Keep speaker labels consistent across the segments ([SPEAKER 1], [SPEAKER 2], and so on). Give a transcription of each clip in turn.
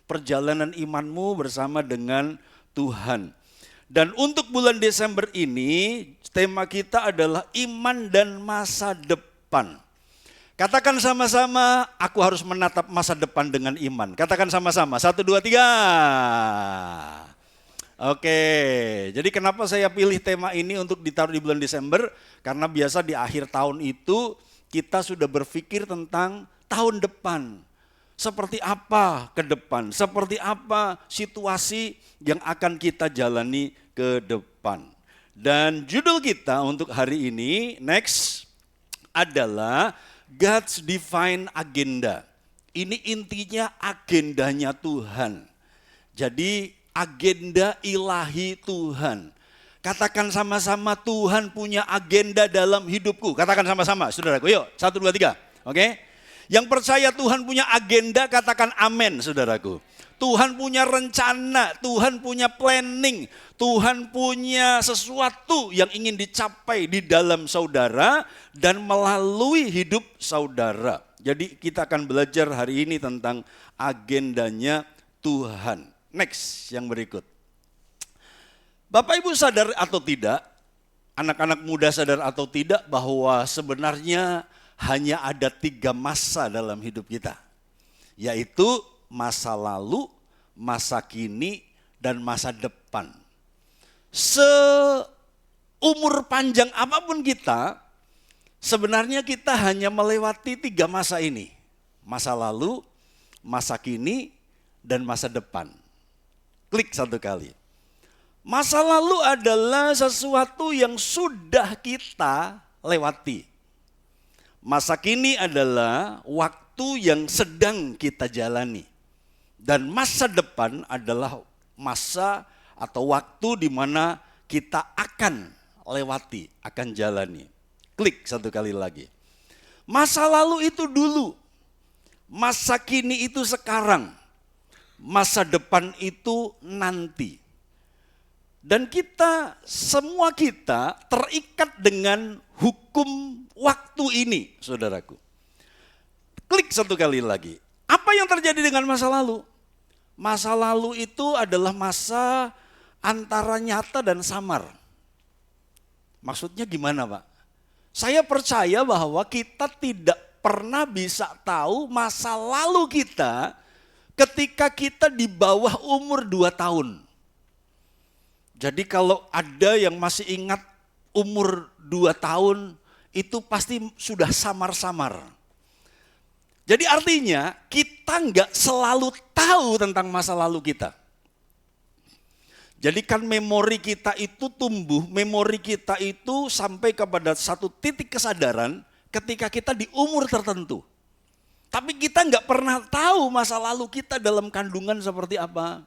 [SPEAKER 1] perjalanan imanmu bersama dengan Tuhan. Dan untuk bulan Desember ini, tema kita adalah iman dan masa depan. Katakan sama-sama, aku harus menatap masa depan dengan iman. Katakan sama-sama, 1, 2, 3. Oke, jadi kenapa saya pilih tema ini untuk ditaruh di bulan Desember? Karena biasa di akhir tahun itu kita sudah berpikir tentang tahun depan. Seperti apa ke depan, seperti apa situasi yang akan kita jalani ke depan. Dan judul kita untuk hari ini, next, adalah God's Divine Agenda. Ini intinya agendanya Tuhan. Jadi agenda ilahi Tuhan. Katakan sama-sama, Tuhan punya agenda dalam hidupku. Katakan sama-sama, saudaraku. Yuk, 1, 2, 3. Oke? Yang percaya Tuhan punya agenda, katakan amin, saudaraku. Tuhan punya rencana, Tuhan punya planning, Tuhan punya sesuatu yang ingin dicapai di dalam saudara dan melalui hidup saudara. Jadi kita akan belajar hari ini tentang agendanya Tuhan. Next, yang berikut. Bapak Ibu sadar atau tidak, anak-anak muda sadar atau tidak bahwa sebenarnya hanya ada 3 masa dalam hidup kita. Yaitu masa lalu, masa kini, dan masa depan. Seumur panjang apapun kita, sebenarnya kita hanya melewati 3 masa ini. Masa lalu, masa kini, dan masa depan. Klik 1 kali. Masa lalu adalah sesuatu yang sudah kita lewati. Masa kini adalah waktu yang sedang kita jalani. Dan masa depan adalah masa atau waktu di mana kita akan lewati, akan jalani. Klik 1 kali lagi. Masa lalu itu dulu. Masa kini itu sekarang. Masa depan itu nanti. Dan kita, semua kita terikat dengan hukum waktu ini, saudaraku. Klik 1 kali lagi. Apa yang terjadi dengan masa lalu? Masa lalu itu adalah masa antara nyata dan samar. Maksudnya gimana, Pak? Saya percaya bahwa kita tidak pernah bisa tahu masa lalu kita ketika kita di bawah umur 2 tahun. Jadi kalau ada yang masih ingat umur 2 tahun, itu pasti sudah samar-samar. Jadi artinya kita nggak selalu tahu tentang masa lalu kita. Jadi kan memori kita itu tumbuh, memori kita itu sampai kepada satu titik kesadaran ketika kita di umur tertentu. Tapi kita nggak pernah tahu masa lalu kita dalam kandungan seperti apa.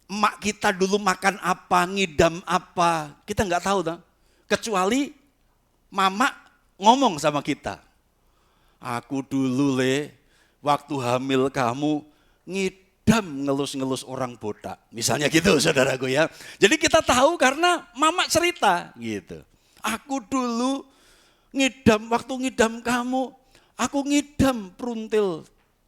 [SPEAKER 1] Emak kita dulu makan apa, ngidam apa, kita nggak tahu. Kecuali mama ngomong sama kita. Aku dulu waktu hamil kamu ngidam ngelus-ngelus orang botak. Misalnya gitu saudaraku ya. Jadi kita tahu karena mama cerita gitu. Aku dulu ngidam, waktu ngidam kamu, aku ngidam peruntil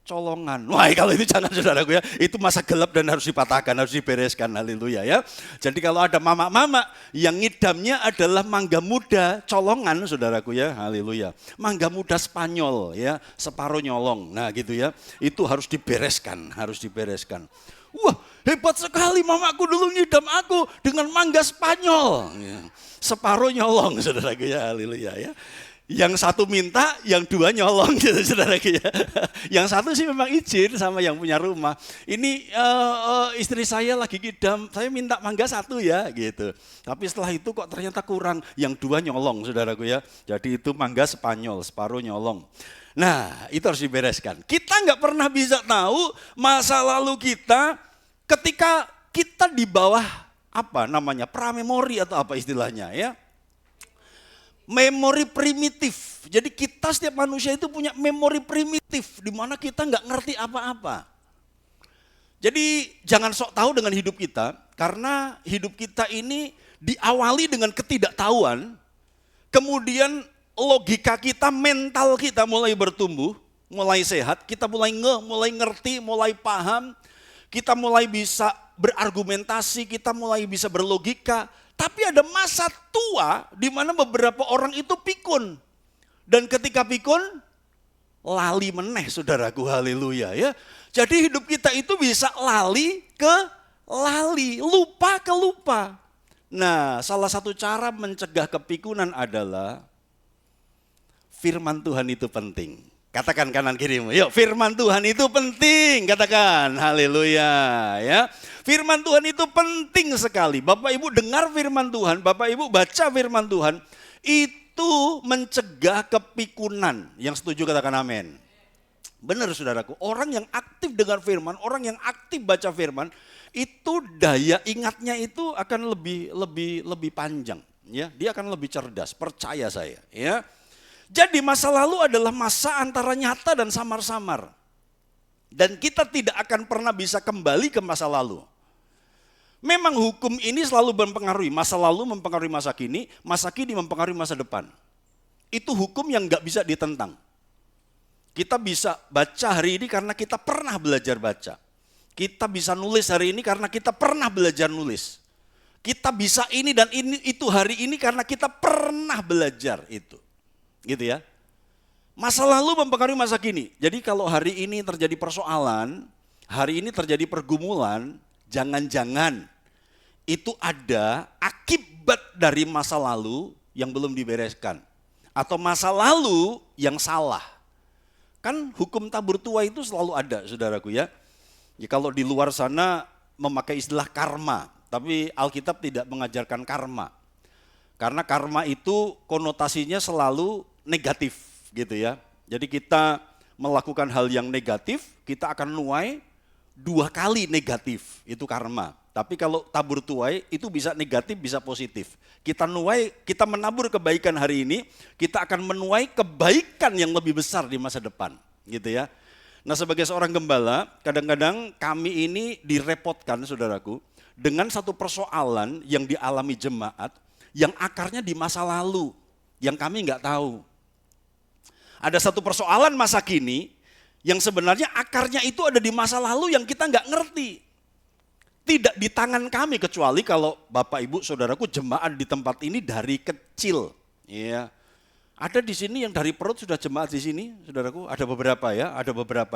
[SPEAKER 1] colongan. Wah, kalau itu jangan saudaraku ya. Itu masa gelap dan harus dipatahkan, harus dibereskan. Haleluya ya. Jadi kalau ada mama-mama yang ngidamnya adalah mangga muda colongan saudaraku ya. Haleluya. Mangga muda Spanyol ya, separuh nyolong. Nah, gitu ya. Itu harus dibereskan, harus dibereskan. Wah, hebat sekali mamaku dulu ngidam aku dengan mangga Spanyol. Separuh nyolong saudaraku ya. Haleluya ya. Yang satu minta, yang 2 nyolong gitu saudara ya. Yang satu sih memang izin sama yang punya rumah. Ini istri saya lagi ngidam, saya minta mangga 1 ya gitu. Tapi setelah itu kok ternyata kurang, yang 2 nyolong saudaraku ya. Jadi itu mangga Spanyol, separuh nyolong. Nah itu harus dibereskan. Kita nggak pernah bisa tahu masa lalu kita ketika kita di bawah apa namanya pramemori atau apa istilahnya ya. Memori primitif. Jadi kita setiap manusia itu punya memori primitif di mana kita nggak ngerti apa-apa. Jadi jangan sok tahu dengan hidup kita karena hidup kita ini diawali dengan ketidaktahuan. Kemudian logika kita, mental kita mulai bertumbuh. mulai sehat, kita mulai mulai ngerti, mulai paham, kita mulai bisa berargumentasi, kita mulai bisa berlogika. Tapi ada masa tua di mana beberapa orang itu pikun. Dan ketika pikun, lali meneh saudaraku, haleluya ya. Jadi hidup kita itu bisa lali ke lali, lupa ke lupa. Nah, salah satu cara mencegah kepikunan adalah firman Tuhan itu penting. Katakan kanan kirimu, yuk firman Tuhan itu penting, katakan haleluya ya. Firman Tuhan itu penting sekali. Bapak Ibu dengar firman Tuhan, Bapak Ibu baca firman Tuhan, itu mencegah kepikunan. Yang setuju katakan amin. Benar saudaraku, orang yang aktif dengar firman, orang yang aktif baca firman, itu daya ingatnya itu akan lebih panjang ya. Dia akan lebih cerdas, percaya saya ya. Jadi masa lalu adalah masa antara nyata dan samar-samar. Dan kita tidak akan pernah bisa kembali ke masa lalu. Memang hukum ini selalu mempengaruhi, masa lalu mempengaruhi masa kini mempengaruhi masa depan. Itu hukum yang gak bisa ditentang. Kita bisa baca hari ini karena kita pernah belajar baca. Kita bisa nulis hari ini karena kita pernah belajar nulis. Kita bisa ini dan itu hari ini karena kita pernah belajar itu. Gitu ya. Masa lalu mempengaruhi masa kini. Jadi kalau hari ini terjadi persoalan, hari ini terjadi pergumulan, jangan-jangan itu ada akibat dari masa lalu yang belum dibereskan. Atau masa lalu yang salah. Kan hukum tabur tua itu selalu ada saudaraku ya. Ya kalau di luar sana memakai istilah karma, tapi Alkitab tidak mengajarkan karma. Karena karma itu konotasinya selalu negatif gitu ya. Jadi kita melakukan hal yang negatif, kita akan nuai 2 kali negatif, itu karma. Tapi kalau tabur tuai itu bisa negatif, bisa positif. Kita menabur kebaikan hari ini, kita akan menuai kebaikan yang lebih besar di masa depan gitu ya. Nah sebagai seorang gembala, kadang-kadang kami ini direpotkan saudaraku, dengan satu persoalan yang dialami jemaat, yang akarnya di masa lalu, yang kami nggak tahu. Ada satu persoalan masa kini, yang sebenarnya akarnya itu ada di masa lalu yang kita nggak ngerti. Tidak di tangan kami, kecuali kalau Bapak Ibu Saudaraku jemaat di tempat ini dari kecil. Ya. Ada di sini yang dari perut sudah jemaat di sini, Saudaraku, ada beberapa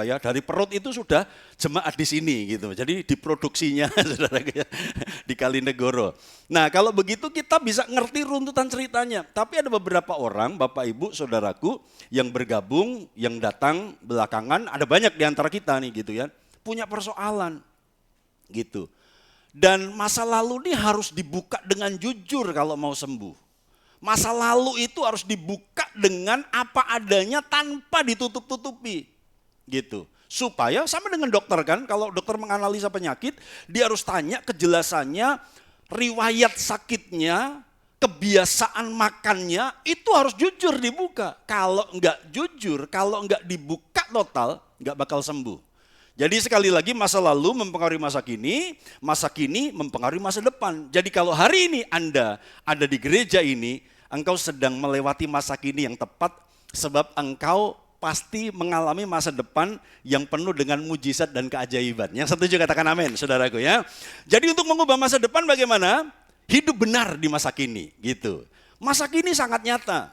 [SPEAKER 1] ya, dari perut itu sudah jemaat di sini gitu. Jadi diproduksinya Saudaraku ya, di Kalinegoro. Nah, kalau begitu kita bisa ngerti runtutan ceritanya. Tapi ada beberapa orang, Bapak Ibu Saudaraku yang bergabung, yang datang belakangan, ada banyak di antara kita nih gitu ya, punya persoalan gitu. Dan masa lalu ini harus dibuka dengan jujur kalau mau sembuh. Masa lalu itu harus dibuka dengan apa adanya tanpa ditutup-tutupi. Gitu. Supaya sama dengan dokter kan, kalau dokter menganalisa penyakit, dia harus tanya kejelasannya, riwayat sakitnya, kebiasaan makannya, itu harus jujur dibuka. Kalau enggak jujur, kalau enggak dibuka total, enggak bakal sembuh. Jadi sekali lagi masa lalu mempengaruhi masa kini mempengaruhi masa depan. Jadi kalau hari ini Anda ada di gereja ini, engkau sedang melewati masa kini yang tepat, sebab engkau pasti mengalami masa depan yang penuh dengan mujizat dan keajaiban. Yang setuju katakan amin, saudaraku ya. Jadi untuk mengubah masa depan bagaimana? Hidup benar di masa kini, gitu. Masa kini sangat nyata.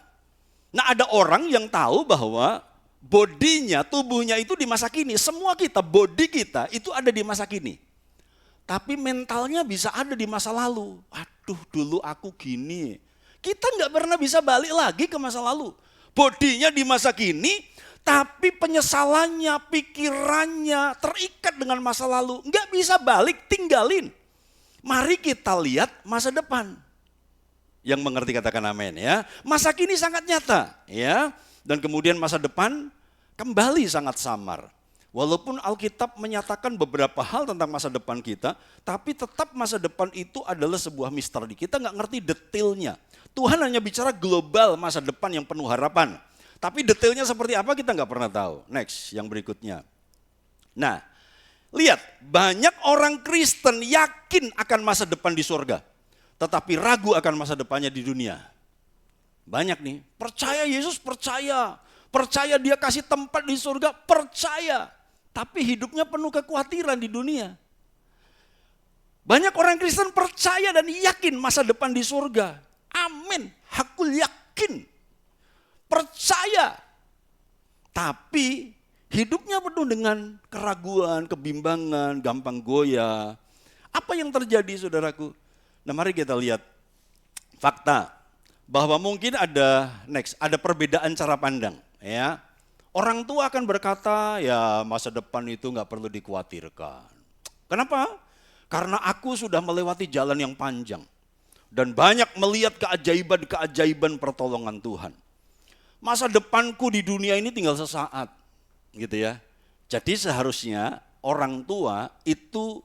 [SPEAKER 1] Nah ada orang yang tahu bahwa bodinya, tubuhnya itu di masa kini. Semua kita, body kita itu ada di masa kini. Tapi mentalnya bisa ada di masa lalu. Aduh dulu aku gini. Kita nggak pernah bisa balik lagi ke masa lalu. Bodinya di masa kini, tapi penyesalannya, pikirannya terikat dengan masa lalu. Nggak bisa balik, tinggalin. Mari kita lihat masa depan. Yang mengerti katakan amin ya. Masa kini sangat nyata ya. Dan kemudian masa depan kembali sangat samar. Walaupun Alkitab menyatakan beberapa hal tentang masa depan kita, tapi tetap masa depan itu adalah sebuah misteri. Kita nggak ngerti detailnya. Tuhan hanya bicara global masa depan yang penuh harapan. Tapi detailnya seperti apa kita nggak pernah tahu. Next, yang berikutnya. Nah, lihat banyak orang Kristen yakin akan masa depan di surga. Tetapi ragu akan masa depannya di dunia. Banyak nih, percaya Yesus percaya. Percaya dia kasih tempat di surga, percaya. Tapi hidupnya penuh kekhawatiran di dunia. Banyak orang Kristen percaya dan yakin masa depan di surga. Amin, aku yakin. Percaya. Tapi hidupnya penuh dengan keraguan, kebimbangan, gampang goyah. Apa yang terjadi saudaraku? Nah mari kita lihat fakta. Bahwa mungkin ada perbedaan cara pandang. Ya, orang tua akan berkata, ya masa depan itu nggak perlu dikhawatirkan. Kenapa? Karena aku sudah melewati jalan yang panjang dan banyak melihat keajaiban-keajaiban pertolongan Tuhan. Masa depanku di dunia ini tinggal sesaat, gitu ya. Jadi seharusnya orang tua itu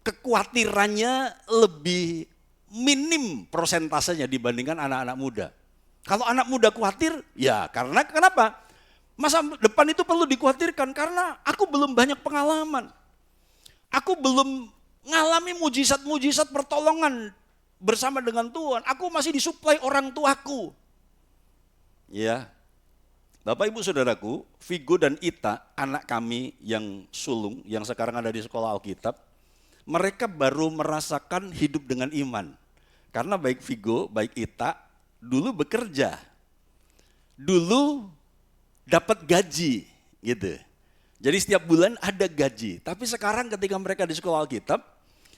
[SPEAKER 1] kekhawatirannya lebih minim prosentasenya dibandingkan anak-anak muda. Kalau anak muda khawatir, ya karena kenapa? Masa depan itu perlu dikhawatirkan karena aku belum banyak pengalaman. Aku belum ngalami mujizat-mujizat pertolongan bersama dengan Tuhan. Aku masih disuplai orang tuaku. Ya, Bapak Ibu Saudaraku, Vigo dan Ita, anak kami yang sulung, yang sekarang ada di sekolah Alkitab, mereka baru merasakan hidup dengan iman. Karena baik Vigo, baik Ita, dulu bekerja, dulu dapat gaji gitu. Jadi setiap bulan ada gaji. Tapi sekarang ketika mereka di sekolah Alkitab,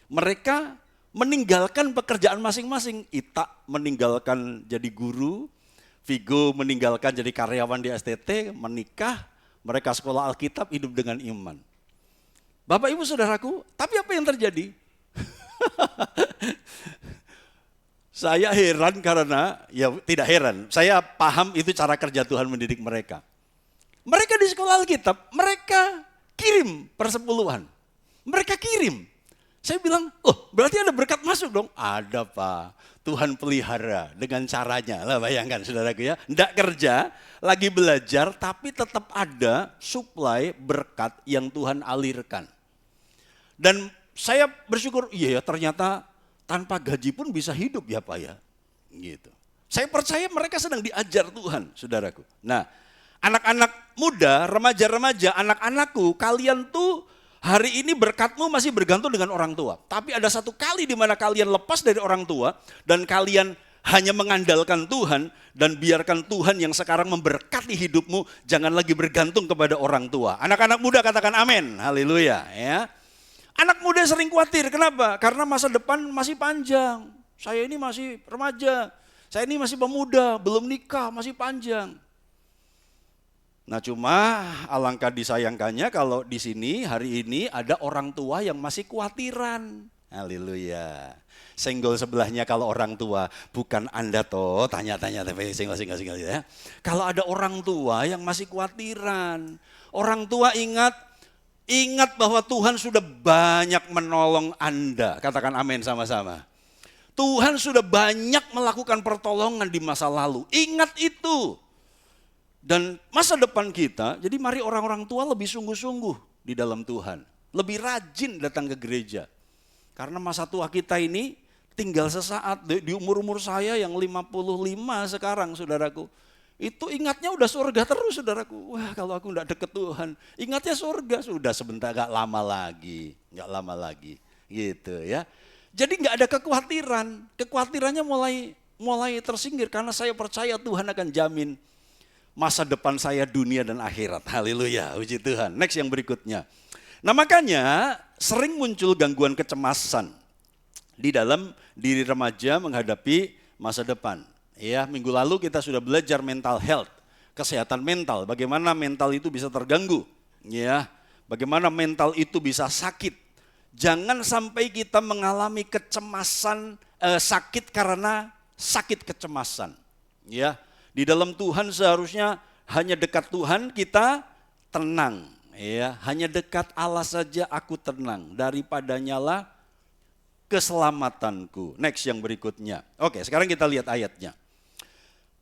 [SPEAKER 1] mereka meninggalkan pekerjaan masing-masing. Ita meninggalkan jadi guru, Vigo meninggalkan jadi karyawan di STT, menikah, mereka sekolah Alkitab, hidup dengan iman. Bapak Ibu Saudaraku, tapi apa yang terjadi? Saya heran karena, ya tidak heran, saya paham itu cara kerja Tuhan mendidik mereka. Mereka di sekolah Alkitab, mereka kirim persepuluhan. Mereka kirim. Saya bilang, oh berarti ada berkat masuk dong. Ada Pak, Tuhan pelihara dengan caranya. Lah bayangkan saudaraku ya, enggak kerja, lagi belajar tapi tetap ada suplai berkat yang Tuhan alirkan. Dan saya bersyukur, iya ya ternyata tanpa gaji pun bisa hidup ya Pak ya. Gitu. Saya percaya mereka sedang diajar Tuhan, saudaraku. Nah, anak-anak muda, remaja-remaja, anak-anakku, kalian tuh hari ini berkatmu masih bergantung dengan orang tua. Tapi ada satu kali di mana kalian lepas dari orang tua dan kalian hanya mengandalkan Tuhan dan biarkan Tuhan yang sekarang memberkati hidupmu, jangan lagi bergantung kepada orang tua. Anak-anak muda katakan amin, haleluya ya. Anak muda sering khawatir, kenapa? Karena masa depan masih panjang. Saya ini masih remaja, saya ini masih pemuda, belum nikah, masih panjang. Nah cuma alangkah disayangkannya kalau di sini hari ini ada orang tua yang masih khawatiran. Haleluya. Senggol sebelahnya kalau orang tua, bukan Anda toh, tanya-tanya tapi senggol ya. Kalau ada orang tua yang masih khawatiran, orang tua ingat bahwa Tuhan sudah banyak menolong Anda. Katakan amin sama-sama. Tuhan sudah banyak melakukan pertolongan di masa lalu. Ingat itu. Dan masa depan kita, jadi mari orang-orang tua lebih sungguh-sungguh di dalam Tuhan. Lebih rajin datang ke gereja. Karena masa tua kita ini tinggal sesaat. Di umur-umur saya yang 55 sekarang saudaraku. Itu ingatnya udah surga terus saudaraku. Wah kalau aku enggak deket Tuhan, ingatnya surga. Sudah sebentar gak lama lagi gitu ya. Jadi enggak ada kekhawatiran, kekhawatirannya mulai tersingkir karena saya percaya Tuhan akan jamin masa depan saya dunia dan akhirat. Haleluya, puji Tuhan. Next yang berikutnya. Nah makanya sering muncul gangguan kecemasan di dalam diri remaja menghadapi masa depan. Ya, minggu lalu kita sudah belajar mental health, kesehatan mental, bagaimana mental itu bisa terganggu, ya, bagaimana mental itu bisa sakit. Jangan sampai kita mengalami kecemasan, sakit karena sakit kecemasan. Ya, di dalam Tuhan seharusnya hanya dekat Tuhan kita tenang, ya, hanya dekat Allah saja aku tenang, daripadanya lah keselamatanku. Next yang berikutnya. Oke, sekarang kita lihat ayatnya.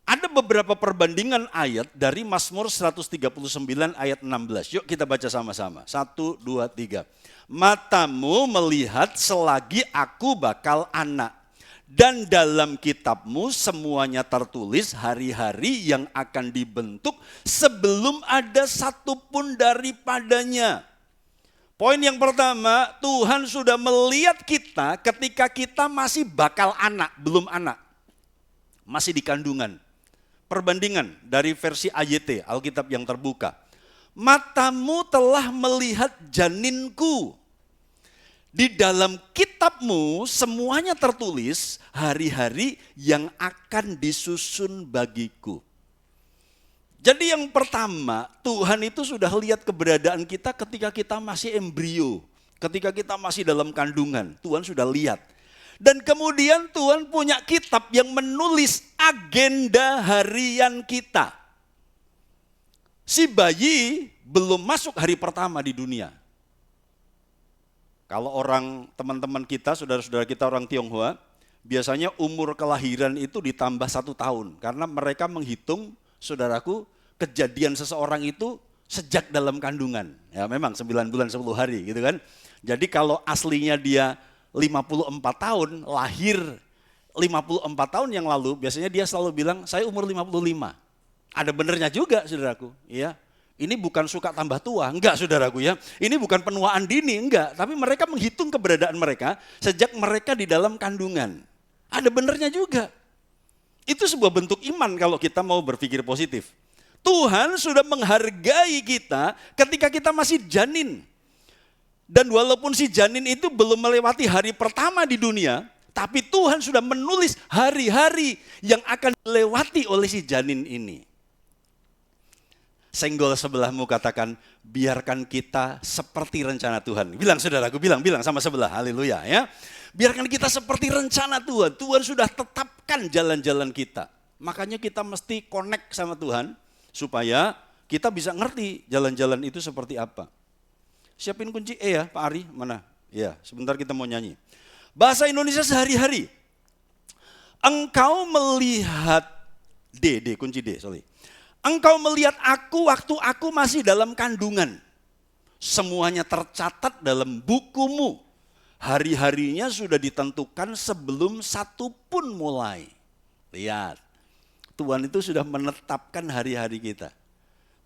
[SPEAKER 1] Ada beberapa perbandingan ayat dari Mazmur 139 ayat 16. Yuk kita baca sama-sama. 1, 2, 3. Matamu melihat selagi aku bakal anak, Dan dalam kitabmu semuanya tertulis hari-hari yang akan dibentuk sebelum ada satupun daripadanya. Poin yang pertama, Tuhan sudah melihat kita ketika kita masih bakal anak, belum anak. Masih di kandungan. Perbandingan dari versi AYT, Alkitab yang terbuka. Matamu telah melihat janinku. Di dalam kitabmu semuanya tertulis hari-hari yang akan disusun bagiku. Jadi yang pertama, Tuhan itu sudah lihat keberadaan kita ketika kita masih embrio. Ketika kita masih dalam kandungan, Tuhan sudah lihat. Dan kemudian Tuhan punya kitab yang menulis agenda harian kita. Si bayi belum masuk hari pertama di dunia. Kalau teman-teman kita, saudara-saudara kita orang Tionghoa, biasanya umur kelahiran itu ditambah 1 tahun. Karena mereka menghitung, saudaraku, kejadian seseorang itu sejak dalam kandungan. Ya memang 9 bulan 10 hari gitu kan. Jadi kalau aslinya dia 54 tahun, lahir 54 tahun yang lalu, biasanya dia selalu bilang, saya umur 55. Ada benernya juga, saudaraku. Ya. Ini bukan suka tambah tua, enggak saudaraku ya. Ini bukan penuaan dini, enggak. Tapi mereka menghitung keberadaan mereka sejak mereka di dalam kandungan. Ada benernya juga. Itu sebuah bentuk iman kalau kita mau berpikir positif. Tuhan sudah menghargai kita ketika kita masih janin. Dan walaupun si janin itu belum melewati hari pertama di dunia, tapi Tuhan sudah menulis hari-hari yang akan dilewati oleh si janin ini. Senggol sebelahmu, katakan, biarkan kita seperti rencana Tuhan. Bilang saudaraku, bilang sama sebelah, haleluya ya. Biarkan kita seperti rencana Tuhan. Tuhan sudah tetapkan jalan-jalan kita. Makanya kita mesti connect sama Tuhan supaya kita bisa ngerti jalan-jalan itu seperti apa. Siapin kunci E ya Pak Ari, mana? Ya, sebentar kita mau nyanyi. Bahasa Indonesia sehari-hari. Engkau melihat, kunci D, sorry. Engkau melihat aku waktu aku masih dalam kandungan. Semuanya tercatat dalam bukumu. Hari-harinya sudah ditentukan sebelum satu pun mulai. Lihat, Tuhan itu sudah menetapkan hari-hari kita.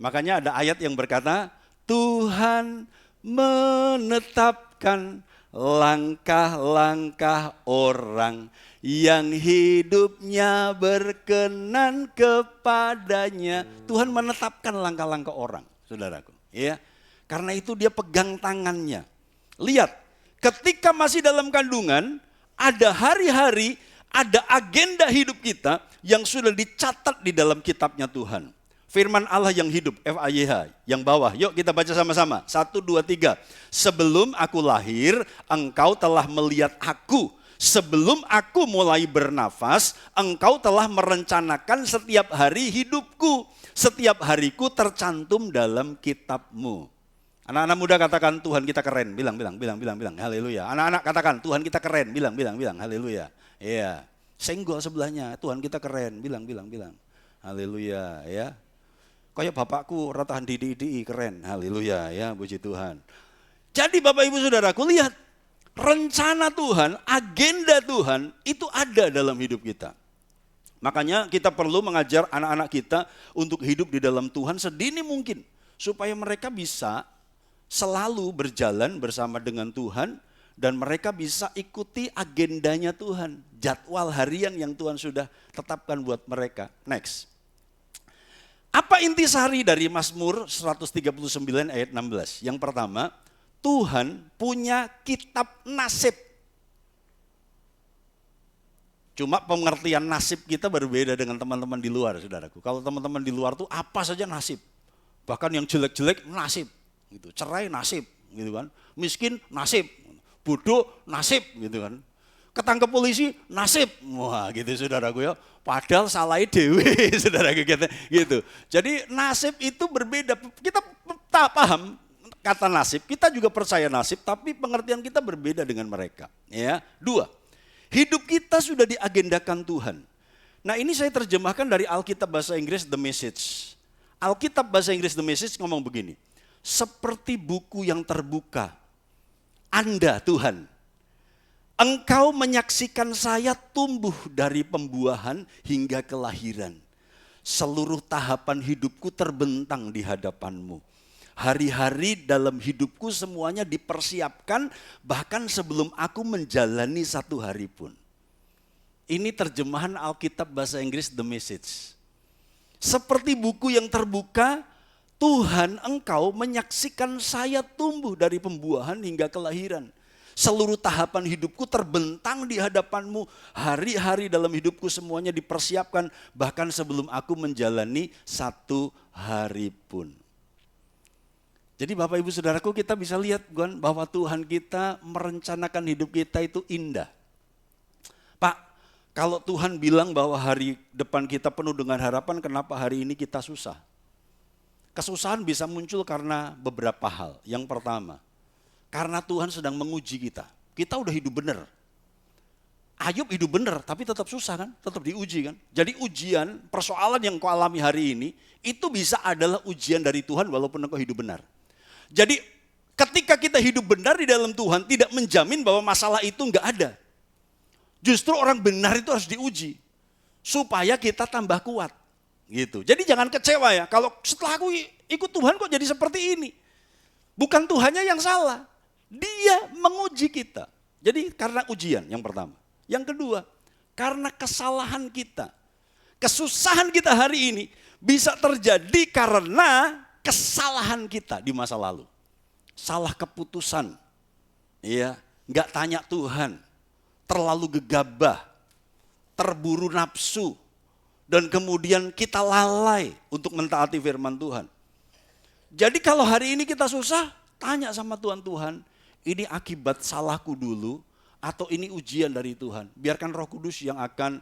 [SPEAKER 1] Makanya ada ayat yang berkata, Tuhan menetapkan langkah-langkah orang yang hidupnya berkenan kepadanya. Tuhan menetapkan langkah-langkah orang, saudaraku. Ya, karena itu dia pegang tangannya. Lihat, ketika masih dalam kandungan, ada hari-hari, ada agenda hidup kita yang sudah dicatat di dalam kitabnya Tuhan. Firman Allah yang hidup, FAYH, yang bawah. Yuk kita baca sama-sama. 1, 2, 3. Sebelum aku lahir, engkau telah melihat aku. Sebelum aku mulai bernafas, engkau telah merencanakan setiap hari hidupku. Setiap hariku tercantum dalam kitabmu. Anak-anak muda katakan, Tuhan kita keren. Bilang. Haleluya. Anak-anak katakan, Tuhan kita keren. Bilang. Haleluya. Iya. Senggol sebelahnya, Tuhan kita keren. Bilang. Haleluya, ya. Kayak bapakku ratahan didi keren. Haleluya, ya, puji Tuhan. Jadi Bapak Ibu Saudaraku, lihat, rencana Tuhan, agenda Tuhan itu ada dalam hidup kita. Makanya kita perlu mengajar anak-anak kita untuk hidup di dalam Tuhan sedini mungkin. Supaya mereka bisa selalu berjalan bersama dengan Tuhan dan mereka bisa ikuti agendanya Tuhan. Jadwal harian yang Tuhan sudah tetapkan buat mereka. Next. Apa intisari dari Mazmur 139 ayat 16? Yang pertama, Tuhan punya kitab nasib. Cuma pengertian nasib kita berbeda dengan teman-teman di luar, saudaraku. Kalau teman-teman di luar tuh apa saja nasib. Bahkan yang jelek-jelek nasib, gitu. Cerai nasib, gitu kan. Miskin nasib, bodoh nasib, gitu kan. Ketangkep polisi nasib, wah gitu saudaraku ya. Padahal salah dewe, saudaraku gitu. Jadi nasib itu berbeda. Kita tak paham kata nasib, kita juga percaya nasib, tapi pengertian kita berbeda dengan mereka. Ya, 2. Hidup kita sudah diagendakan Tuhan. Nah ini saya terjemahkan dari Alkitab bahasa Inggris The Message. Alkitab bahasa Inggris The Message ngomong begini, seperti buku yang terbuka, Anda Tuhan Engkau menyaksikan saya tumbuh dari pembuahan hingga kelahiran. Seluruh tahapan hidupku terbentang di hadapanmu. Hari-hari dalam hidupku semuanya dipersiapkan bahkan sebelum aku menjalani satu hari pun. Ini terjemahan Alkitab bahasa Inggris The Message. Seperti buku yang terbuka, Tuhan engkau menyaksikan saya tumbuh dari pembuahan hingga kelahiran. Seluruh tahapan hidupku terbentang di hadapanmu. Hari-hari dalam hidupku semuanya dipersiapkan bahkan sebelum aku menjalani satu hari pun. Jadi Bapak Ibu Saudaraku, kita bisa lihat bahwa Tuhan kita merencanakan hidup kita itu indah. Pak, kalau Tuhan bilang bahwa hari depan kita penuh dengan harapan, kenapa hari ini kita susah? Kesusahan bisa muncul karena beberapa hal. Yang pertama, karena Tuhan sedang menguji kita. Kita udah hidup benar. Ayub hidup benar, tapi tetap susah kan? Tetap diuji kan? Jadi ujian, persoalan yang kau alami hari ini, itu bisa adalah ujian dari Tuhan walaupun engkau hidup benar. Jadi ketika kita hidup benar di dalam Tuhan, tidak menjamin bahwa masalah itu enggak ada. Justru orang benar itu harus diuji. Supaya kita tambah kuat. Gitu. Jadi jangan kecewa ya, kalau setelah aku ikut Tuhan kok jadi seperti ini. Bukan Tuhannya yang salah. Dia menguji kita. Jadi karena ujian yang pertama. Yang kedua, karena kesalahan kita. Kesusahan kita hari ini bisa terjadi karena kesalahan kita di masa lalu. Salah keputusan. Ya, enggak tanya Tuhan. Terlalu gegabah. Terburu nafsu. Dan kemudian kita lalai untuk mentaati firman Tuhan. Jadi kalau hari ini kita susah, tanya sama Tuhan, ini akibat salahku dulu atau ini ujian dari Tuhan. Biarkan Roh Kudus yang akan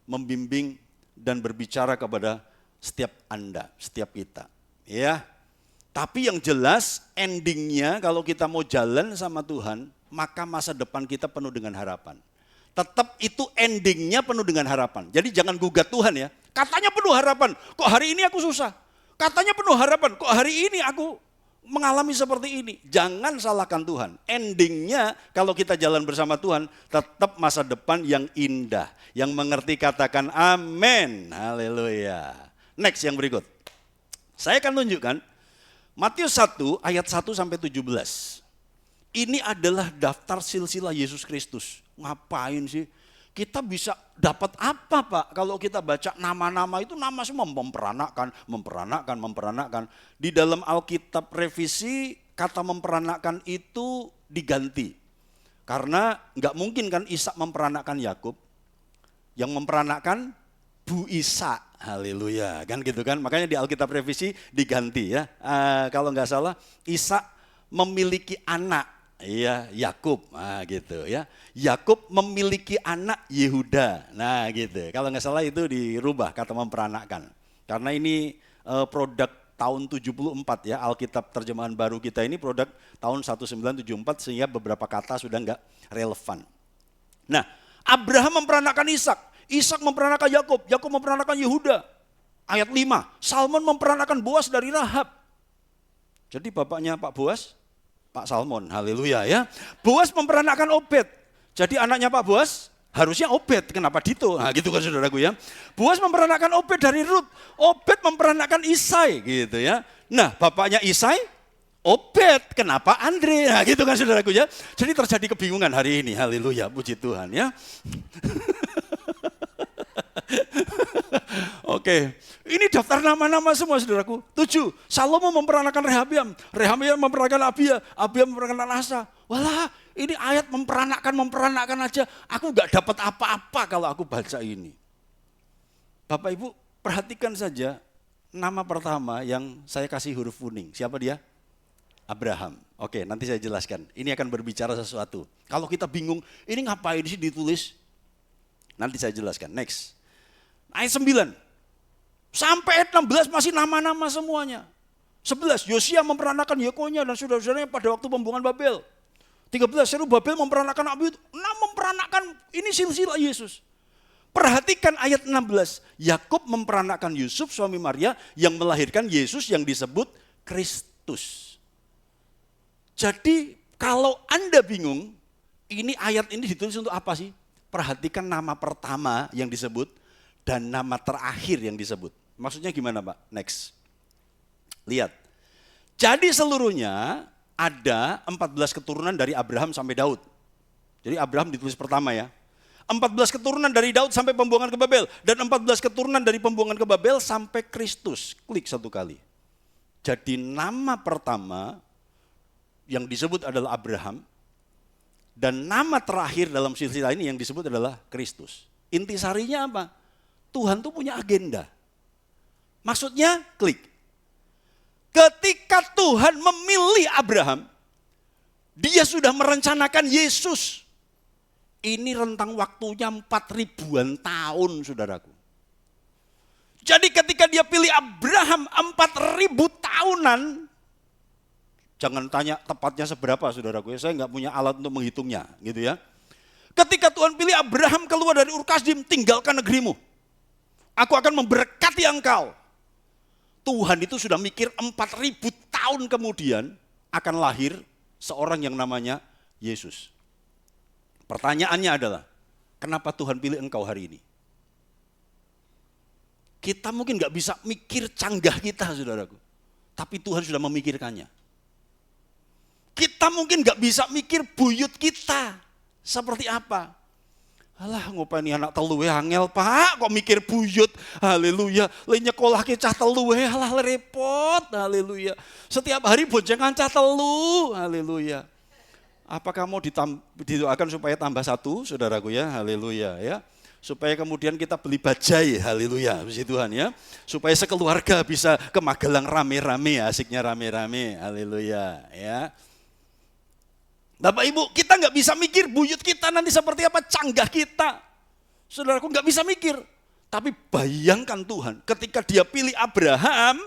[SPEAKER 1] membimbing dan berbicara kepada setiap Anda, setiap kita. Ya. Tapi yang jelas endingnya kalau kita mau jalan sama Tuhan, maka masa depan kita penuh dengan harapan. Tetap itu endingnya penuh dengan harapan. Jadi jangan gugat Tuhan ya. Katanya penuh harapan, kok hari ini aku susah? Katanya penuh harapan, kok hari ini aku mengalami seperti ini? Jangan salahkan Tuhan. Endingnya kalau kita jalan bersama Tuhan, tetap masa depan yang indah. Yang mengerti katakan amin. Haleluya. Next yang berikut. Saya akan tunjukkan Matius 1 ayat 1 sampai 17. Ini adalah daftar silsilah Yesus Kristus. Ngapain sih? Kita bisa dapat apa Pak? Kalau kita baca nama-nama itu nama semua memperanakkan. Di dalam Alkitab revisi kata memperanakkan itu diganti. Karena nggak mungkin kan Ishak memperanakkan Yakub. Yang memperanakkan Bu Ishak. Haleluya. Kan gitu kan? Makanya di Alkitab revisi diganti ya. Kalau nggak salah Ishak memiliki anak. Iya, Yakub, nah gitu ya. Yakub memiliki anak Yehuda, nah gitu. Kalau nggak salah itu dirubah kata memperanakkan. Karena ini produk tahun 74 ya, Alkitab terjemahan baru kita ini produk tahun 1974 sehingga beberapa kata sudah nggak relevan. Nah, Abraham memperanakkan Ishak, Ishak memperanakkan Yakub, Yakub memperanakkan Yehuda. Ayat 5, Salmon memperanakkan Boas dari Rahab. Jadi bapaknya Pak Boas Pak Salmon, haleluya ya. Boas memperanakkan Obed. Jadi anaknya Pak Boas harusnya Obed, kenapa Dito? Nah gitu kan saudaraku ya. Boas memperanakkan Obed dari Rut. Obed memperanakkan Isai gitu ya. Nah bapaknya Isai, Obed, kenapa Andre? Nah gitu kan saudaraku ya. Jadi terjadi kebingungan hari ini, haleluya, puji Tuhan ya. Oke, ini daftar nama-nama semua saudaraku. 7, Salomo memperanakkan Rehabiam, Rehabiam memperanakkan Abia, Abia memperanakkan Asa. Walah, ini ayat memperanakkan aja. Aku gak dapat apa-apa kalau aku baca ini. Bapak Ibu, perhatikan saja nama pertama yang saya kasih huruf kuning. Siapa dia? Abraham. Oke, nanti saya jelaskan. Ini akan berbicara sesuatu. Kalau kita bingung, ini ngapain sih ditulis? Nanti saya jelaskan. Next. Ayat 9. Sampai ayat 16 masih nama-nama semuanya. 11, Yosia memperanakkan Yekonya dan saudara-saudaranya pada waktu pembuangan Babel. 13, Zerubabel memperanakkan Abiud. Memperanakkan, ini silsilah Yesus. Perhatikan ayat 16. Yakub memperanakkan Yusuf suami Maria yang melahirkan Yesus yang disebut Kristus. Jadi kalau Anda bingung, Ini ayat ini ditulis untuk apa sih? Perhatikan nama pertama yang disebut dan nama terakhir yang disebut. Maksudnya gimana Pak? Next. Lihat. Jadi seluruhnya ada 14 keturunan dari Abraham sampai Daud. Jadi Abraham ditulis pertama ya. 14 keturunan dari Daud sampai pembuangan ke Babel. Dan 14 keturunan dari pembuangan ke Babel sampai Kristus. Klik satu kali. Jadi nama pertama yang disebut adalah Abraham. Dan nama terakhir dalam silsilah ini yang disebut adalah Kristus. Intisarinya apa? Tuhan tuh punya agenda. Maksudnya klik. Ketika Tuhan memilih Abraham, dia sudah merencanakan Yesus. Ini rentang waktunya 4.000-an tahun, saudaraku. Jadi ketika dia pilih Abraham 4.000 tahunan, jangan tanya tepatnya seberapa, saudaraku. Saya nggak punya alat untuk menghitungnya, gitu ya. Ketika Tuhan pilih Abraham keluar dari Ur Kasdim, tinggalkan negerimu. Aku akan memberkati engkau. Tuhan itu sudah mikir 4.000 tahun kemudian akan lahir seorang yang namanya Yesus. Pertanyaannya adalah, kenapa Tuhan pilih engkau hari ini? Kita mungkin nggak bisa mikir canggah kita, saudaraku. Tapi Tuhan sudah memikirkannya. Kita mungkin nggak bisa mikir buyut kita seperti apa. Alah ngopeni anak telu angel Pak, kok mikir buyut. Haleluya. Le nyekolah ke cah telu alah repot. Haleluya. Setiap hari boncengan cah telu. Haleluya. Apakah mau didoakan supaya tambah satu, saudaraku ya? Haleluya ya. Supaya kemudian kita beli bajai, haleluya, puji Tuhan ya. Supaya sekeluarga bisa ke Magelang rame-rame, asiknya rame-rame, haleluya ya. Bapak Ibu, kita nggak bisa mikir buyut kita nanti seperti apa, canggah kita. Saudaraku nggak bisa mikir. Tapi bayangkan Tuhan, ketika dia pilih Abraham,